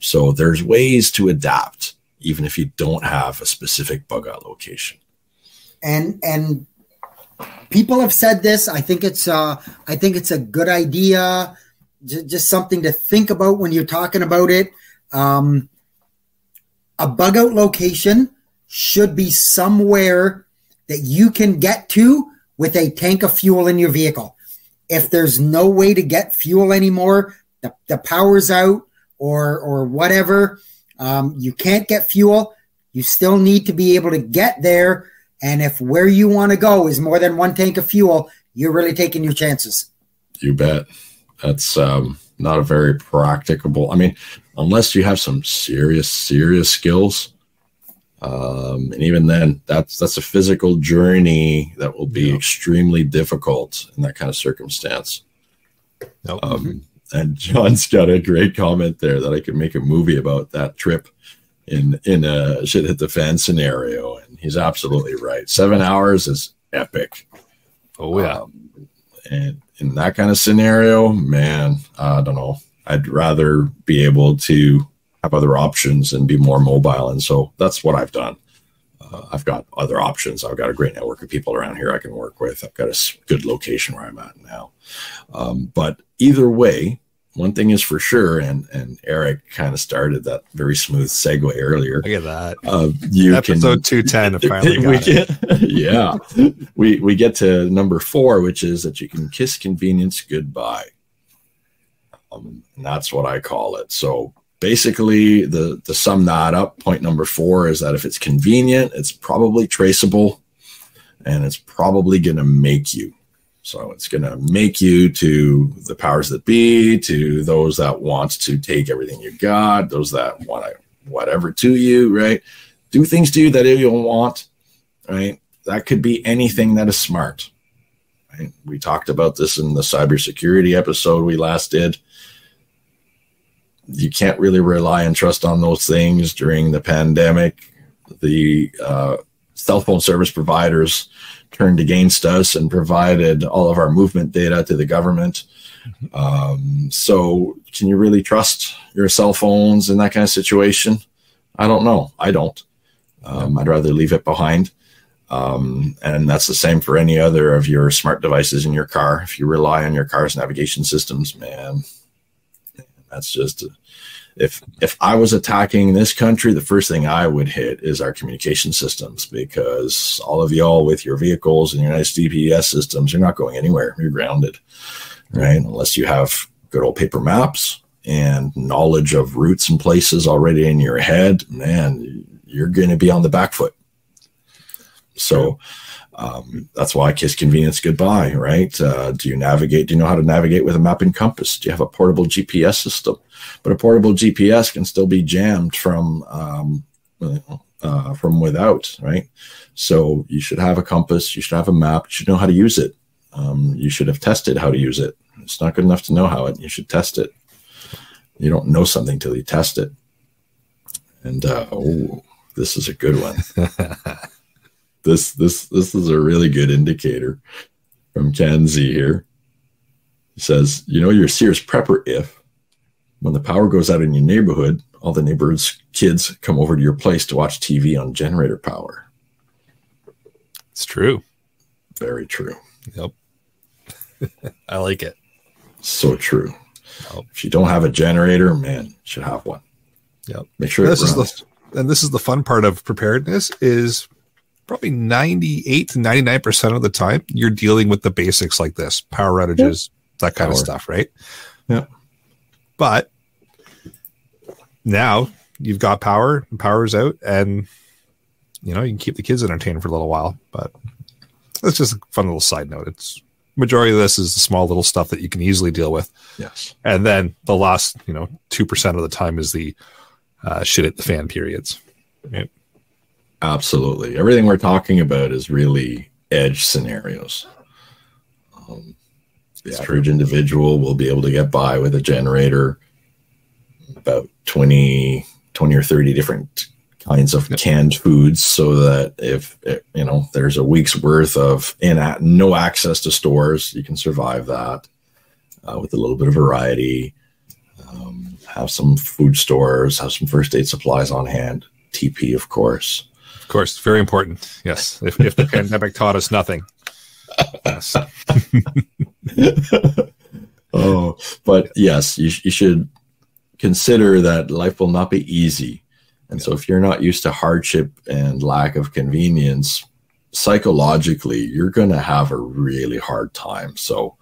So there's ways to adapt, even if you don't have a specific bug out location. And people have said this. I think it's a good idea. Just something to think about when you're talking about it. A bug out location should be somewhere that you can get to with a tank of fuel in your vehicle. If there's no way to get fuel anymore, the power's out, or whatever, you can't get fuel, you still need to be able to get there. And if where you want to go is more than one tank of fuel, you're really taking your chances. You bet. That's not a very practicable. I mean, unless you have some serious skills. And even then, that's a physical journey that will be extremely difficult in that kind of circumstance. Nope. And John's got a great comment there that I could make a movie about that trip in a shit hit the fan scenario. And he's absolutely right. 7 hours is epic. Oh yeah. And in that kind of scenario, man, I don't know. I'd rather be able to have other options and be more mobile. And so that's what I've done. I've got other options. I've got a great network of people around here I can work with. I've got a good location where I'm at now. But either way, one thing is for sure, and Eric kind of started that very smooth segue earlier. Look at that. Episode 210 apparently yeah. We get to number 4, which is that you can kiss convenience goodbye. And that's what I call it. So basically, to sum that up, point number 4 is that if it's convenient, it's probably traceable, and it's probably going to make you. So it's going to make you to the powers that be, to those that want to take everything you got, those that want to whatever to you, right? Do things to you that you don't want, right? That could be anything that is smart. Right? We talked about this in the cybersecurity episode we last did. You can't really rely and trust on those things during the pandemic. The cell phone service providers turned against us and provided all of our movement data to the government. So can you really trust your cell phones in that kind of situation? I don't know. I don't. I'd rather leave it behind. And that's the same for any other of your smart devices in your car. If you rely on your car's navigation systems, man, that's just, if I was attacking this country, the first thing I would hit is our communication systems, because all of y'all with your vehicles and your nice GPS systems, you're not going anywhere. You're grounded, right? Unless you have good old paper maps and knowledge of routes and places already in your head, man, you're going to be on the back foot. So that's why I kiss convenience goodbye, right? Do you navigate? Do you know how to navigate with a map and compass? Do you have a portable GPS system? But a portable GPS can still be jammed from without, right? So you should have a compass. You should have a map. You should know how to use it. You should have tested how to use it. It's not good enough to know how it. You should test it. You don't know something till you test it. And oh, this is a good one. This is a really good indicator from Kenzie here. He says, you know, you're Sears prepper if when the power goes out in your neighborhood, all the neighborhood's kids come over to your place to watch TV on generator power. It's true. Very true. Yep. I like it. So true. Yep. If you don't have a generator, man, you should have one. Yep. Make sure this is the fun part of preparedness is probably 98 to 99% of the time you're dealing with the basics like this, power outages, that kind of stuff, right? Yeah. But now you've got power, and power's out, and you know, you can keep the kids entertained for a little while. But that's just a fun little side note. It's majority of this is the small little stuff that you can easily deal with. Yes. And then the last, 2% of the time is the shit at the fan periods. Right? Absolutely. Everything we're talking about is really edge scenarios. The average individual will be able to get by with a generator, about 20 or 30 different kinds of canned foods, so that if there's a week's worth of no access to stores, you can survive that with a little bit of variety. Have some food stores, have some first aid supplies on hand. TP, of course. Of course, very important. Yes, if the pandemic taught us nothing. Yes. Oh, but yes, you should consider that life will not be easy. And so if you're not used to hardship and lack of convenience, psychologically, you're going to have a really hard time. So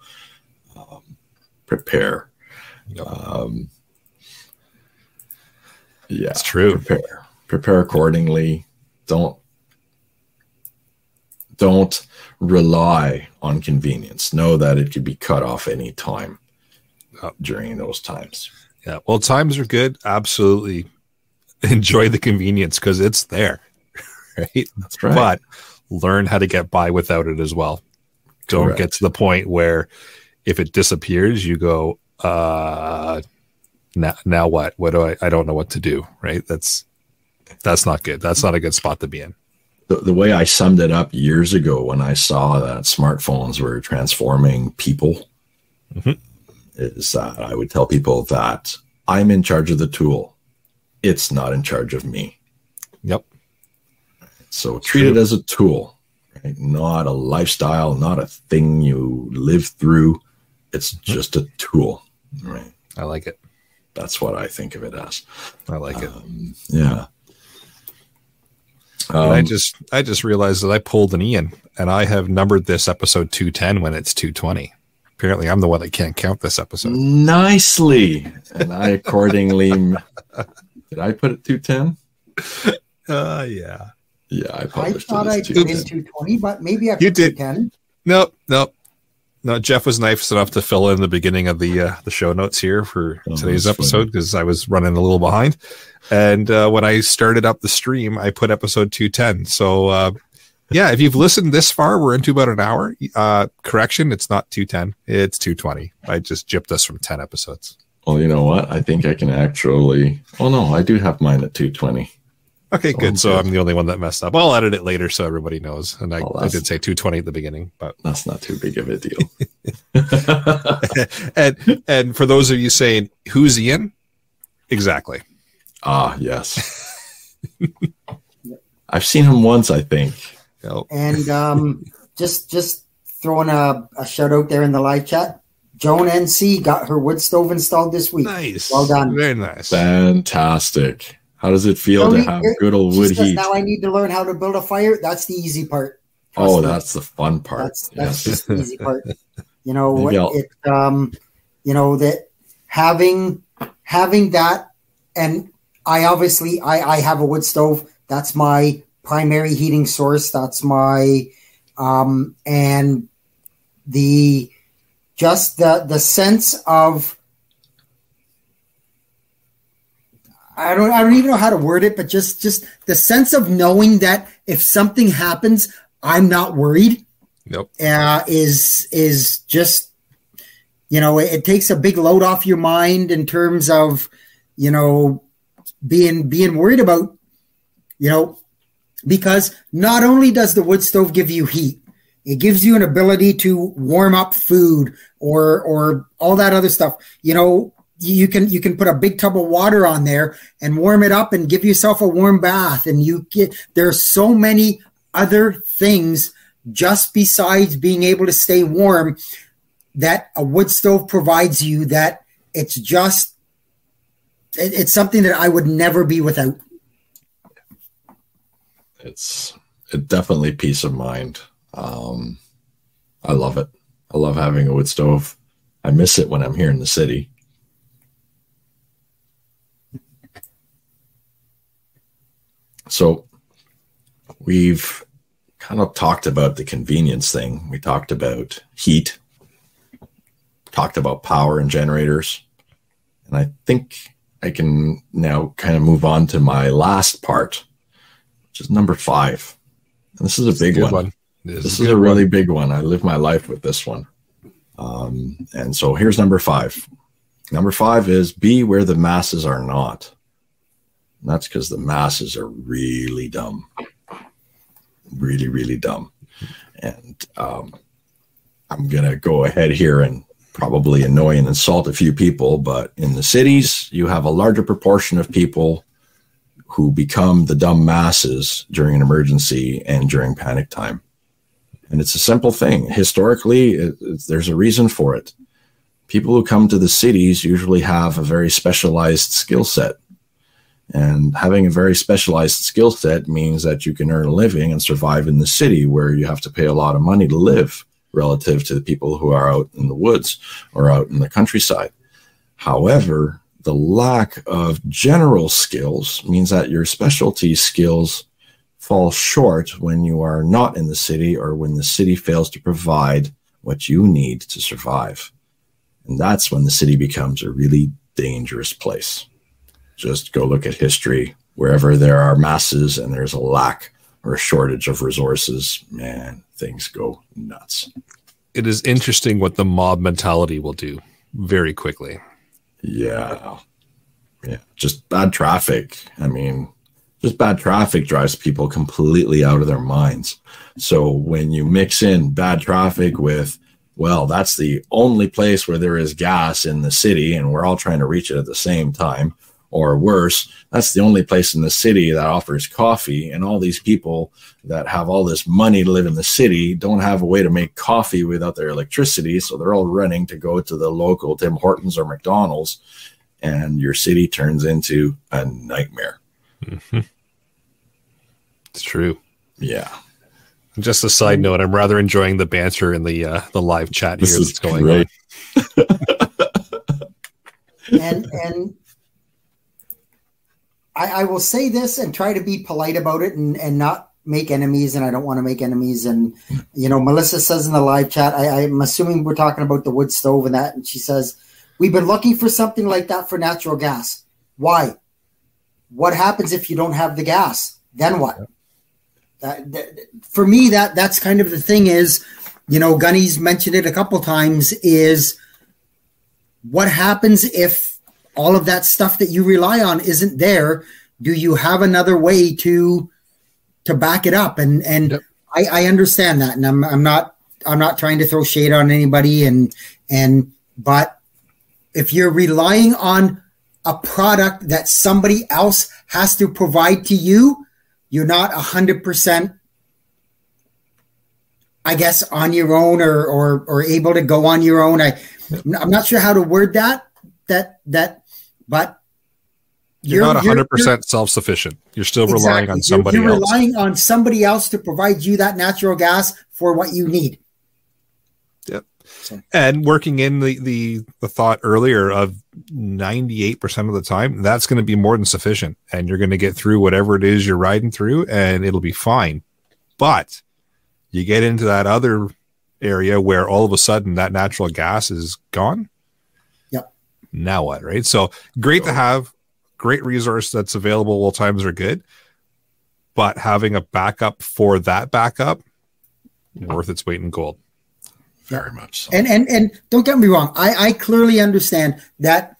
prepare. Yep. Yeah, it's true. Prepare accordingly. Don't rely on convenience. Know that it could be cut off any time during those times. Yeah. Well, times are good. Absolutely. Enjoy the convenience because it's there. Right. That's right. But learn how to get by without it as well. Don't Correct. get to the point where if it disappears, you go, now what? What do I don't know what to do. Right. That's not good. That's not a good spot to be in. The way I summed it up years ago when I saw that smartphones were transforming people is that I would tell people that I'm in charge of the tool. It's not in charge of me. Yep. So treat it as a tool, right? Not a lifestyle, not a thing you live through. It's just a tool, right? I like it. That's what I think of it as. I like it. Yeah. I just realized that I pulled an Ian, and I have numbered this episode 210 when it's 220. Apparently, I'm the one that can't count this episode. Nicely, and I accordingly did I put it 210? Yeah. Yeah, I published I thought I put in 220, but maybe I put 210. Nope. No, Jeff was nice enough to fill in the beginning of the show notes here for today's episode because I was running a little behind. And when I started up the stream, I put episode 210. So, yeah, if you've listened this far, we're into about an hour. Correction, it's not 210. It's 220. I just gypped us from 10 episodes. Well, you know what? I think I can actually... Oh, no, I do have mine at 220. Okay, good. So I'm the only one that messed up. I'll edit it later so everybody knows. And I did say 220 at the beginning, but that's not too big of a deal. and for those of you saying, who's Ian? Exactly. Ah, yes. I've seen him once, I think. Yep. And just throwing a shout out there in the live chat. Joan NC got her wood stove installed this week. Nice. Well done. Very nice. Fantastic. How does it feel to have good old wood heat? Now I need to learn how to build a fire. That's the easy part. Oh, that's the fun part. That's just the easy part. You know, that having that, and I have a wood stove. That's my primary heating source. That's my and the sense of, I don't even know how to word it, but just the sense of knowing that if something happens, I'm not worried. Nope. Is just, it takes a big load off your mind in terms of, being worried about, because not only does the wood stove give you heat, it gives you an ability to warm up food or all that other stuff. You can put a big tub of water on there and warm it up and give yourself a warm bath. And there's so many other things just besides being able to stay warm that a wood stove provides you, that it's something that I would never be without. It's definitely peace of mind. I love it. I love having a wood stove. I miss it when I'm here in the city. So we've kind of talked about the convenience thing. We talked about heat, talked about power and generators. And I think I can now kind of move on to my last part, which is number 5. And this is a big one. This is a really big one. I live my life with this one. And so here's number 5. Number 5 is be where the masses are not. And that's because the masses are really dumb. Really, really dumb. And I'm going to go ahead here and probably annoy and insult a few people, but in the cities, you have a larger proportion of people who become the dumb masses during an emergency and during panic time. And it's a simple thing. Historically, there's a reason for it. People who come to the cities usually have a very specialized skill set. And having a very specialized skill set means that you can earn a living and survive in the city, where you have to pay a lot of money to live relative to the people who are out in the woods or out in the countryside. However, the lack of general skills means that your specialty skills fall short when you are not in the city, or when the city fails to provide what you need to survive. And that's when the city becomes a really dangerous place. Just go look at history. Wherever there are masses and there's a lack or a shortage of resources, man, things go nuts. It is interesting what the mob mentality will do very quickly. Yeah. Just bad traffic. I mean, just bad traffic drives people completely out of their minds. So when you mix in bad traffic with, well, that's the only place where there is gas in the city and we're all trying to reach it at the same time, or worse, that's the only place in the city that offers coffee, and all these people that have all this money to live in the city don't have a way to make coffee without their electricity, so they're all running to go to the local Tim Hortons or McDonald's, and your city turns into a nightmare. Mm-hmm. It's true. Yeah. Just a side note, I'm rather enjoying the banter in the live chat here that's going on. And I will say this and try to be polite about it and not make enemies, and I don't want to make enemies. And, Melissa says in the live chat, I'm assuming we're talking about the wood stove and that, and she says, we've been looking for something like that for natural gas. Why? What happens if you don't have the gas? Then what? For me, that's kind of the thing is, Gunny's mentioned it a couple times, is what happens if all of that stuff that you rely on isn't there? Do you have another way to back it up? And yep. I understand that, and I'm not trying to throw shade on anybody, but if you're relying on a product that somebody else has to provide to you, you're not 100%, I guess, on your own or able to go on your own. I'm not sure how to word that, but you're not 100% self-sufficient. You're still relying on somebody else. You're relying on somebody else to provide you that natural gas for what you need. Yep. So. And working in the thought earlier of 98% of the time, that's going to be more than sufficient. And you're going to get through whatever it is you're riding through, and it'll be fine. But you get into that other area where all of a sudden that natural gas is gone. Yep. Now what, right? So great to have. Great resource that's available while times are good, but having a backup for that backup, worth its weight in gold. Very much so. And don't get me wrong, I clearly understand that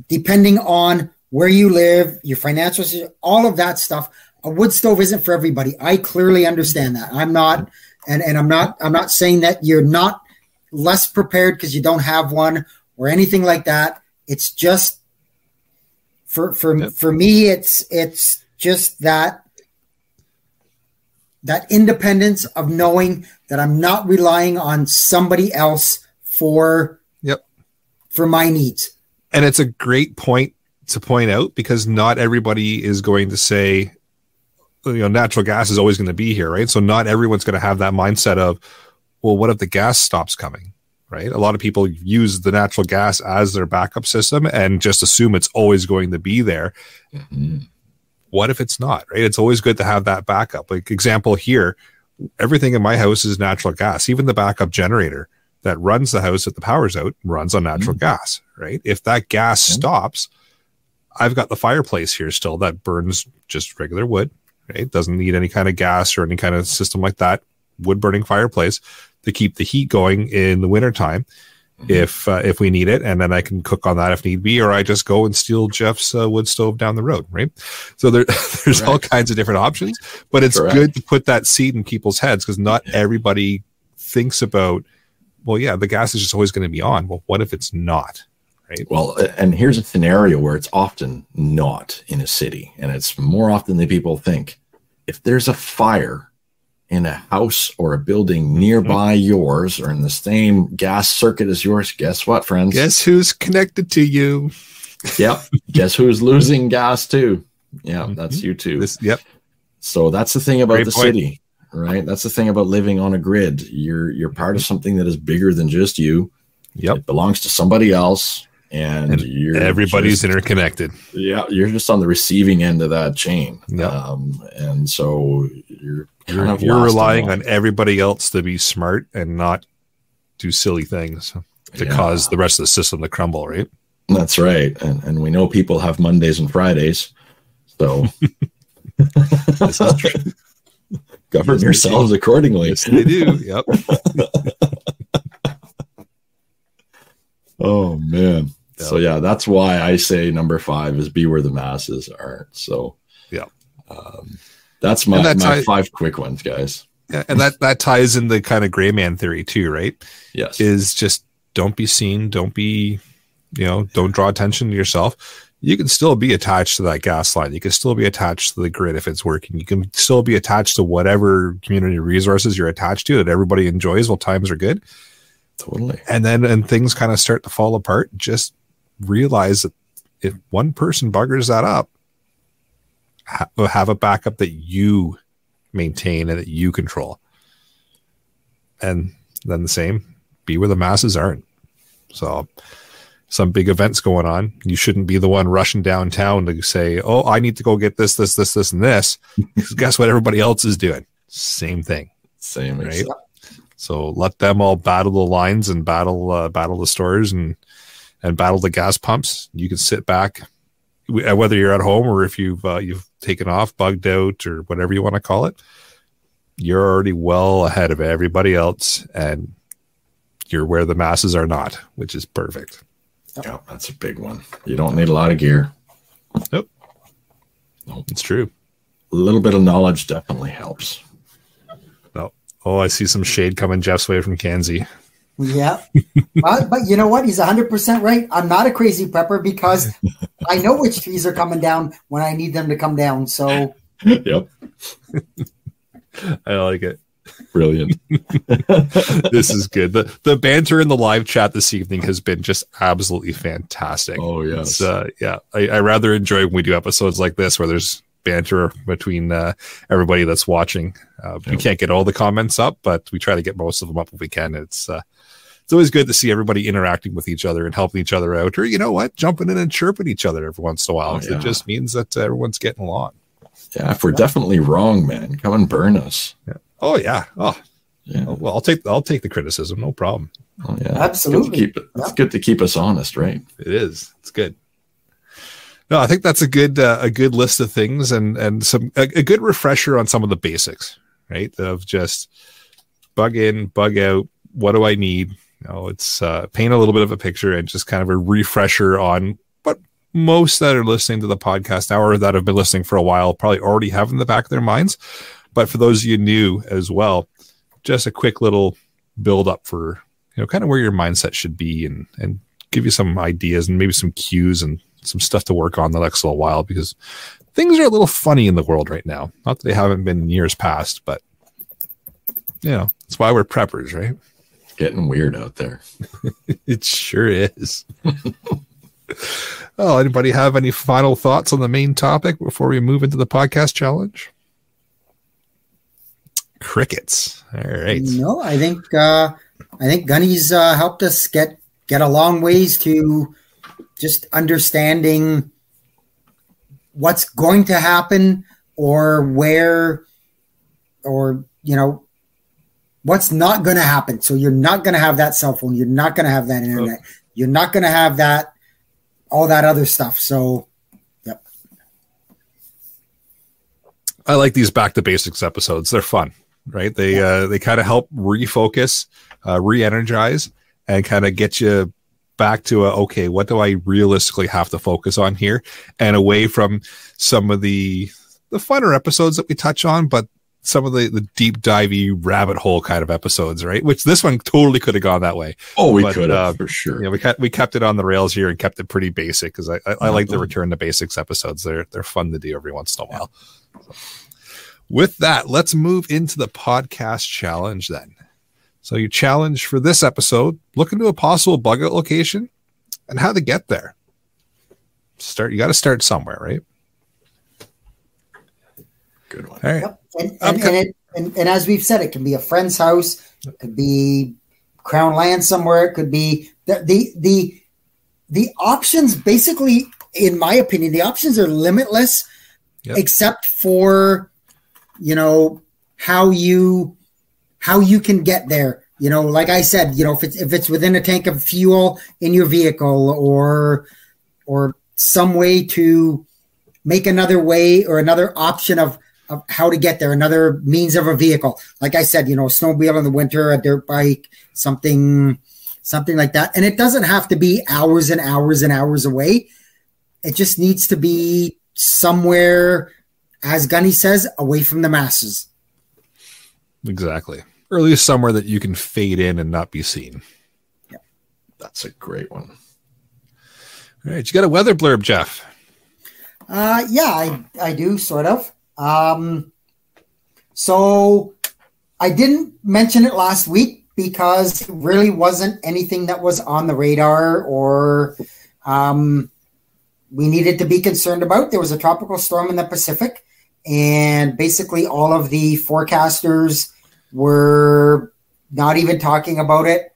depending on where you live, your financial situation, all of that stuff, a wood stove isn't for everybody. I clearly understand that. I'm not saying that you're not less prepared because you don't have one or anything like that. It's just For me, it's just that independence of knowing that I'm not relying on somebody else for my needs. And it's a great point to point out, because not everybody is going to say, natural gas is always going to be here, right? So not everyone's going to have that mindset of, well, what if the gas stops coming? Right? A lot of people use the natural gas as their backup system and just assume it's always going to be there. Mm-hmm. What if it's not, right? It's always good to have that backup. Like example here, everything in my house is natural gas. Even the backup generator that runs the house if the power's out runs on natural gas, right? If that gas stops, I've got the fireplace here still that burns just regular wood, right? Doesn't need any kind of gas or any kind of system like that. Wood burning fireplace to keep the heat going in the wintertime if we need it. And then I can cook on that if need be, or I just go and steal Jeff's wood stove down the road, right? So there's all kinds of different options, but it's good to put that seed in people's heads, because not everybody thinks about, well, yeah, the gas is just always going to be on. Well, what if it's not? Right. Well, and here's a scenario where it's often not in a city, and it's more often than people think. If there's a fire in a house or a building nearby yours, or in the same gas circuit as yours, guess what, friends? Guess who's connected to you? Yep. Guess who's losing gas too? Yeah, that's you too. So that's the thing about city, right? That's the thing about living on a grid. You're part of something that is bigger than just you. Yep. It belongs to somebody else. And everybody's interconnected. Yeah, you're just on the receiving end of that chain. Yep. And so you're relying on everybody else to be smart and not do silly things to cause the rest of the system to crumble, right? That's right. And we know people have Mondays and Fridays. So this is true. Govern yourselves accordingly. Yes, they do. Yep. Oh, man. So yeah, that's why I say number 5 is be where the masses aren't. So yeah, that's my 5 quick ones, guys. Yeah, and that ties in the kind of gray man theory too, right? Yes, is just don't be seen, don't be, don't draw attention to yourself. You can still be attached to that gas line. You can still be attached to the grid if it's working. You can still be attached to whatever community resources you're attached to that everybody enjoys while times are good. Totally. And then things kind of start to fall apart. Just realize that if one person buggers that up, have a backup that you maintain and that you control. And then the same, be where the masses aren't. So some big events going on, you shouldn't be the one rushing downtown to say, oh, I need to go get this, and this. Because guess what everybody else is doing? Same thing. Same, right? So let them all battle the lines and battle the stores and battle the gas pumps. You can sit back, whether you're at home or if you've taken off, bugged out, or whatever you want to call it. You're already well ahead of everybody else, and you're where the masses are not, which is perfect. Yeah, that's a big one. You don't need a lot of gear. Nope, it's true. A little bit of knowledge definitely helps. Oh, I see some shade coming Jeff's way from Kanzi. Yeah. But you know what? He's 100% right. I'm not a crazy prepper because I know which trees are coming down when I need them to come down. So yep. I like it. Brilliant. This is good. The banter in the live chat this evening has been just absolutely fantastic. Oh, yes. I rather enjoy when we do episodes like this where there's banter between everybody that's watching. We can't get all the comments up, but we try to get most of them up if we can. It's always good to see everybody interacting with each other and helping each other out, or you know what, jumping in and chirping each other every once in a while. It just means that everyone's getting along. Yeah, if we're definitely wrong, man, come and burn us. Yeah. Oh yeah. Oh yeah. Well, I'll take the criticism, no problem. Oh yeah, absolutely. It's good to keep us honest, right? It is. It's good. No, I think that's a good list of things, and a good refresher on some of the basics, right? Of just bug in, bug out. What do I need? You know, it's paint a little bit of a picture and just kind of a refresher on what most that are listening to the podcast now or that have been listening for a while probably already have in the back of their minds. But for those of you new as well, just a quick little build up for, kind of where your mindset should be and give you some ideas and maybe some cues and some stuff to work on the next little while, because things are a little funny in the world right now. Not that they haven't been in years past, but that's why we're preppers, right? Getting weird out there. It sure is. Oh, anybody have any final thoughts on the main topic before we move into the podcast challenge? Crickets. All right. No, I think Gunny's helped us get a long ways to just understanding what's going to happen or where, or what's not going to happen. So you're not going to have that cell phone. You're not going to have that internet. You're not going to have that, all that other stuff. So, yep. I like these back to basics episodes. They're fun, right? They kind of help refocus, re-energize, and kind of get you back to okay, what do I realistically have to focus on here, and away from some of the funner episodes that we touch on, but some of the deep divey rabbit hole kind of episodes, right? Which this one totally could have gone that way. Oh, we could have for sure. We kept it on the rails here and kept it pretty basic because I like the return to basics episodes. They're fun to do every once in a while. So, with that, let's move into the podcast challenge then. So your challenge for this episode: look into a possible bug out location and how to get there. You got to start somewhere, right? Good one. All right. Yep. And as we've said, it can be a friend's house, it could be Crown land somewhere, it could be the options. Basically, in my opinion, the options are limitless, except for how you can get there. Like I said, if it's within a tank of fuel in your vehicle, or some way to make another way or another option of how to get there, another means of a vehicle. Like I said, a snowmobile in the winter, a dirt bike, something like that. And it doesn't have to be hours and hours and hours away. It just needs to be somewhere, as Gunny says, away from the masses. Exactly. Or at least somewhere that you can fade in and not be seen. Yeah. That's a great one. All right. You got a weather blurb, Jeff? Yeah, I do, sort of. So I didn't mention it last week because it really wasn't anything that was on the radar or we needed to be concerned about. There was a tropical storm in the Pacific, and basically all of the forecasters were not even talking about it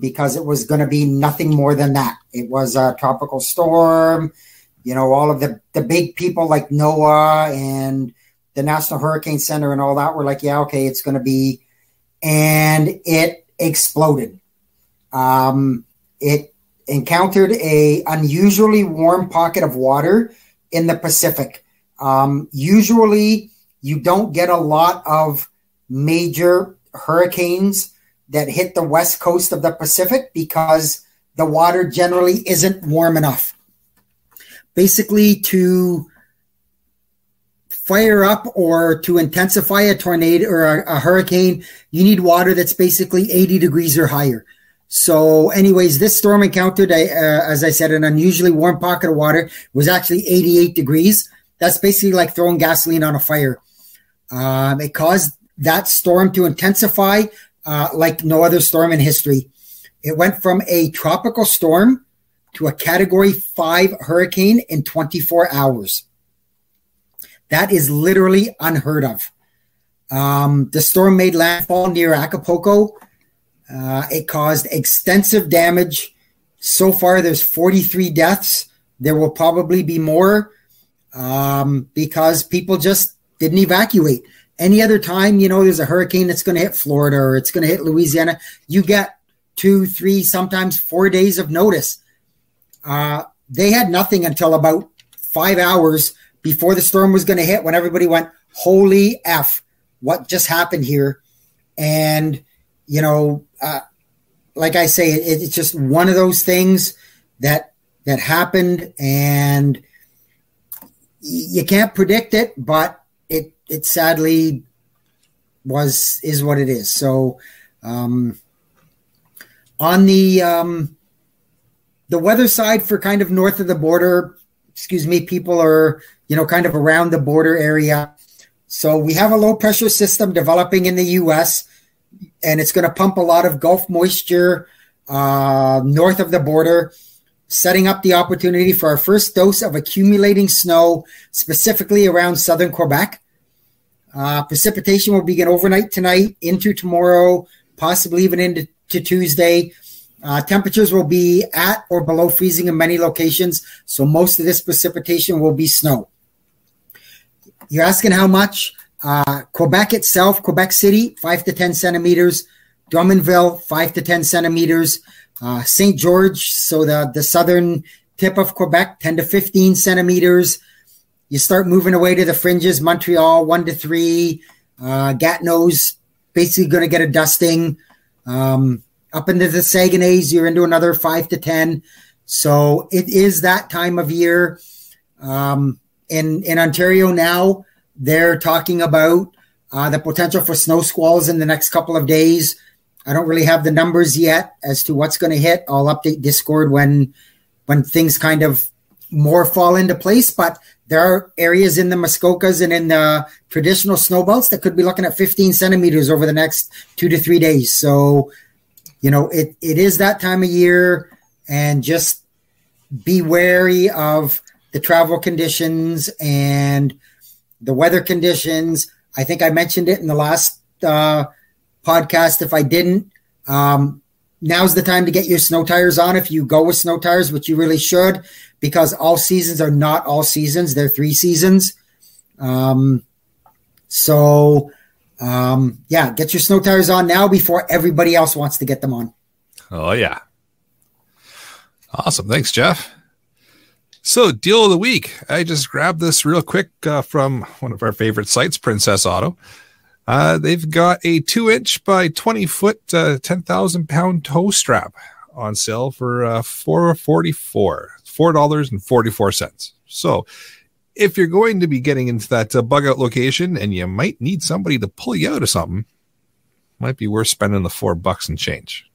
because it was going to be nothing more than that. It was a tropical storm. All of the big people like NOAA and the National Hurricane Center and all that were like, yeah, okay, it's going to be, and it exploded. It encountered a unusually warm pocket of water in the Pacific. Usually you don't get a lot of major hurricanes that hit the west coast of the Pacific because the water generally isn't warm enough. Basically, to fire up or to intensify a tornado or a hurricane, you need water that's basically 80 degrees or higher. So anyways, this storm encountered, as I said, an unusually warm pocket of water. It was actually 88 degrees. That's basically like throwing gasoline on a fire. It caused that storm to intensify like no other storm in history. It went from a tropical storm to a Category 5 hurricane in 24 hours. That is literally unheard of. The storm made landfall near Acapulco. It caused extensive damage. So far, there's 43 deaths. There will probably be more because people just didn't evacuate. Any other time, there's a hurricane that's going to hit Florida or it's going to hit Louisiana, you get 2, 3, sometimes 4 days of notice. They had nothing until about 5 hours before the storm was going to hit when everybody went, holy F, what just happened here? And, like I say, it's just one of those things that happened, and you can't predict it, but it sadly is what it is. So on the weather side for kind of north of the border, people are, kind of around the border area. So we have a low pressure system developing in the U.S., and it's going to pump a lot of Gulf moisture north of the border, setting up the opportunity for our first dose of accumulating snow, specifically around southern Quebec. Precipitation will begin overnight tonight into tomorrow, possibly even into Tuesday. Temperatures will be at or below freezing in many locations, so most of this precipitation will be snow. You're asking how much? Quebec itself, Quebec City, 5 to 10 centimeters. Drummondville, 5 to 10 centimeters. St. George, so the southern tip of Quebec, 10 to 15 centimeters. You start moving away to the fringes, Montreal, 1 to 3. Gatineau's basically going to get a dusting. Up into the Saguenays, you're into another 5 to 10. So it is that time of year. In Ontario now, they're talking about the potential for snow squalls in the next couple of days. I don't really have the numbers yet as to what's going to hit. I'll update Discord when things kind of more fall into place. But there are areas in the Muskokas and in the traditional snow belts that could be looking at 15 centimeters over the next 2 to 3 days. So, it is that time of year, and just be wary of the travel conditions and the weather conditions. I think I mentioned it in the last podcast. If I didn't, now's the time to get your snow tires on. If you go with snow tires, which you really should, because all seasons are not all seasons. They're 3 seasons. Get your snow tires on now before everybody else wants to get them on. Oh, yeah. Awesome. Thanks, Jeff. So, deal of the week. I just grabbed this real quick from one of our favorite sites, Princess Auto. They've got a 2-inch by 20-foot, 10,000-pound tow strap on sale for $4.44. So, if you're going to be getting into that bug out location and you might need somebody to pull you out of something, might be worth spending the $4 and change.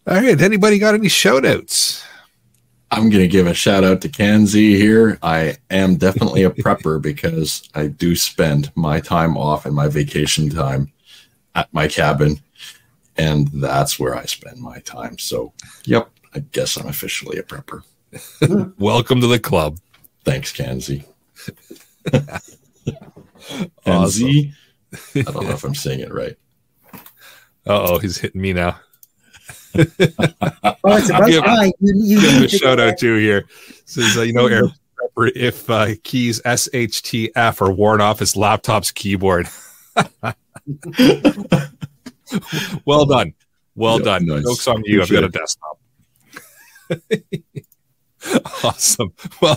All right. Anybody got any shout outs? I'm going to give a shout out to Kanzi here. I am definitely a prepper because I do spend my time off and my vacation time at my cabin, and that's where I spend my time. So, yep, I guess I'm officially a prepper. Welcome to the club. Thanks, Kanzi. Awesome. Kanzi? I don't know if I'm saying it right. Uh-oh, he's hitting me now. Well, it's about time. You give a shout out to here. Says, Eric Prepper, if keys SHTF are worn off his laptop's keyboard. Well done. Well done. Nice. Jokes on you. I've got a desktop. Awesome. Well,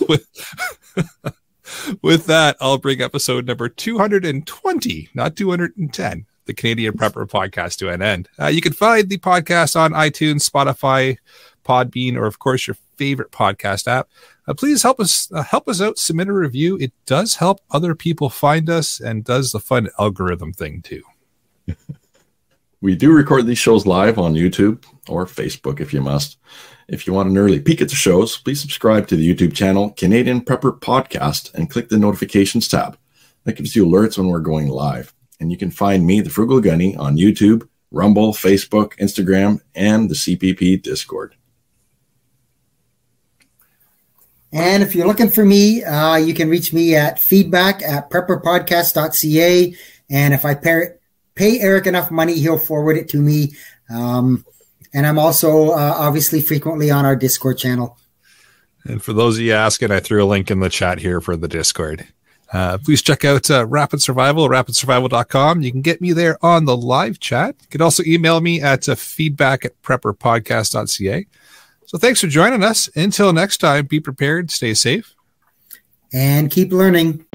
with that, I'll bring episode number 220, not 210, the Canadian Prepper Podcast, to an end. You can find the podcast on iTunes, Spotify, Podbean, or of course your favorite podcast app. Please help us out. Submit a review. It does help other people find us and does the fun algorithm thing too. We do record these shows live on YouTube or Facebook if you must. If you want an early peek at the shows, please subscribe to the YouTube channel Canadian Prepper Podcast and click the notifications tab. That gives you alerts when we're going live. And you can find me, the Frugal Gunny, on YouTube, Rumble, Facebook, Instagram, and the CPP Discord. And if you're looking for me, you can reach me at feedback@prepperpodcast.ca. And if I pay Eric enough money, he'll forward it to me. And I'm also obviously frequently on our Discord channel. And for those of you asking, I threw a link in the chat here for the Discord. Please check out Rapid Survival, rapidsurvival.com. You can get me there on the live chat. You can also email me at feedback@prepperpodcast.ca. So thanks for joining us. Until next time, be prepared, stay safe, and keep learning.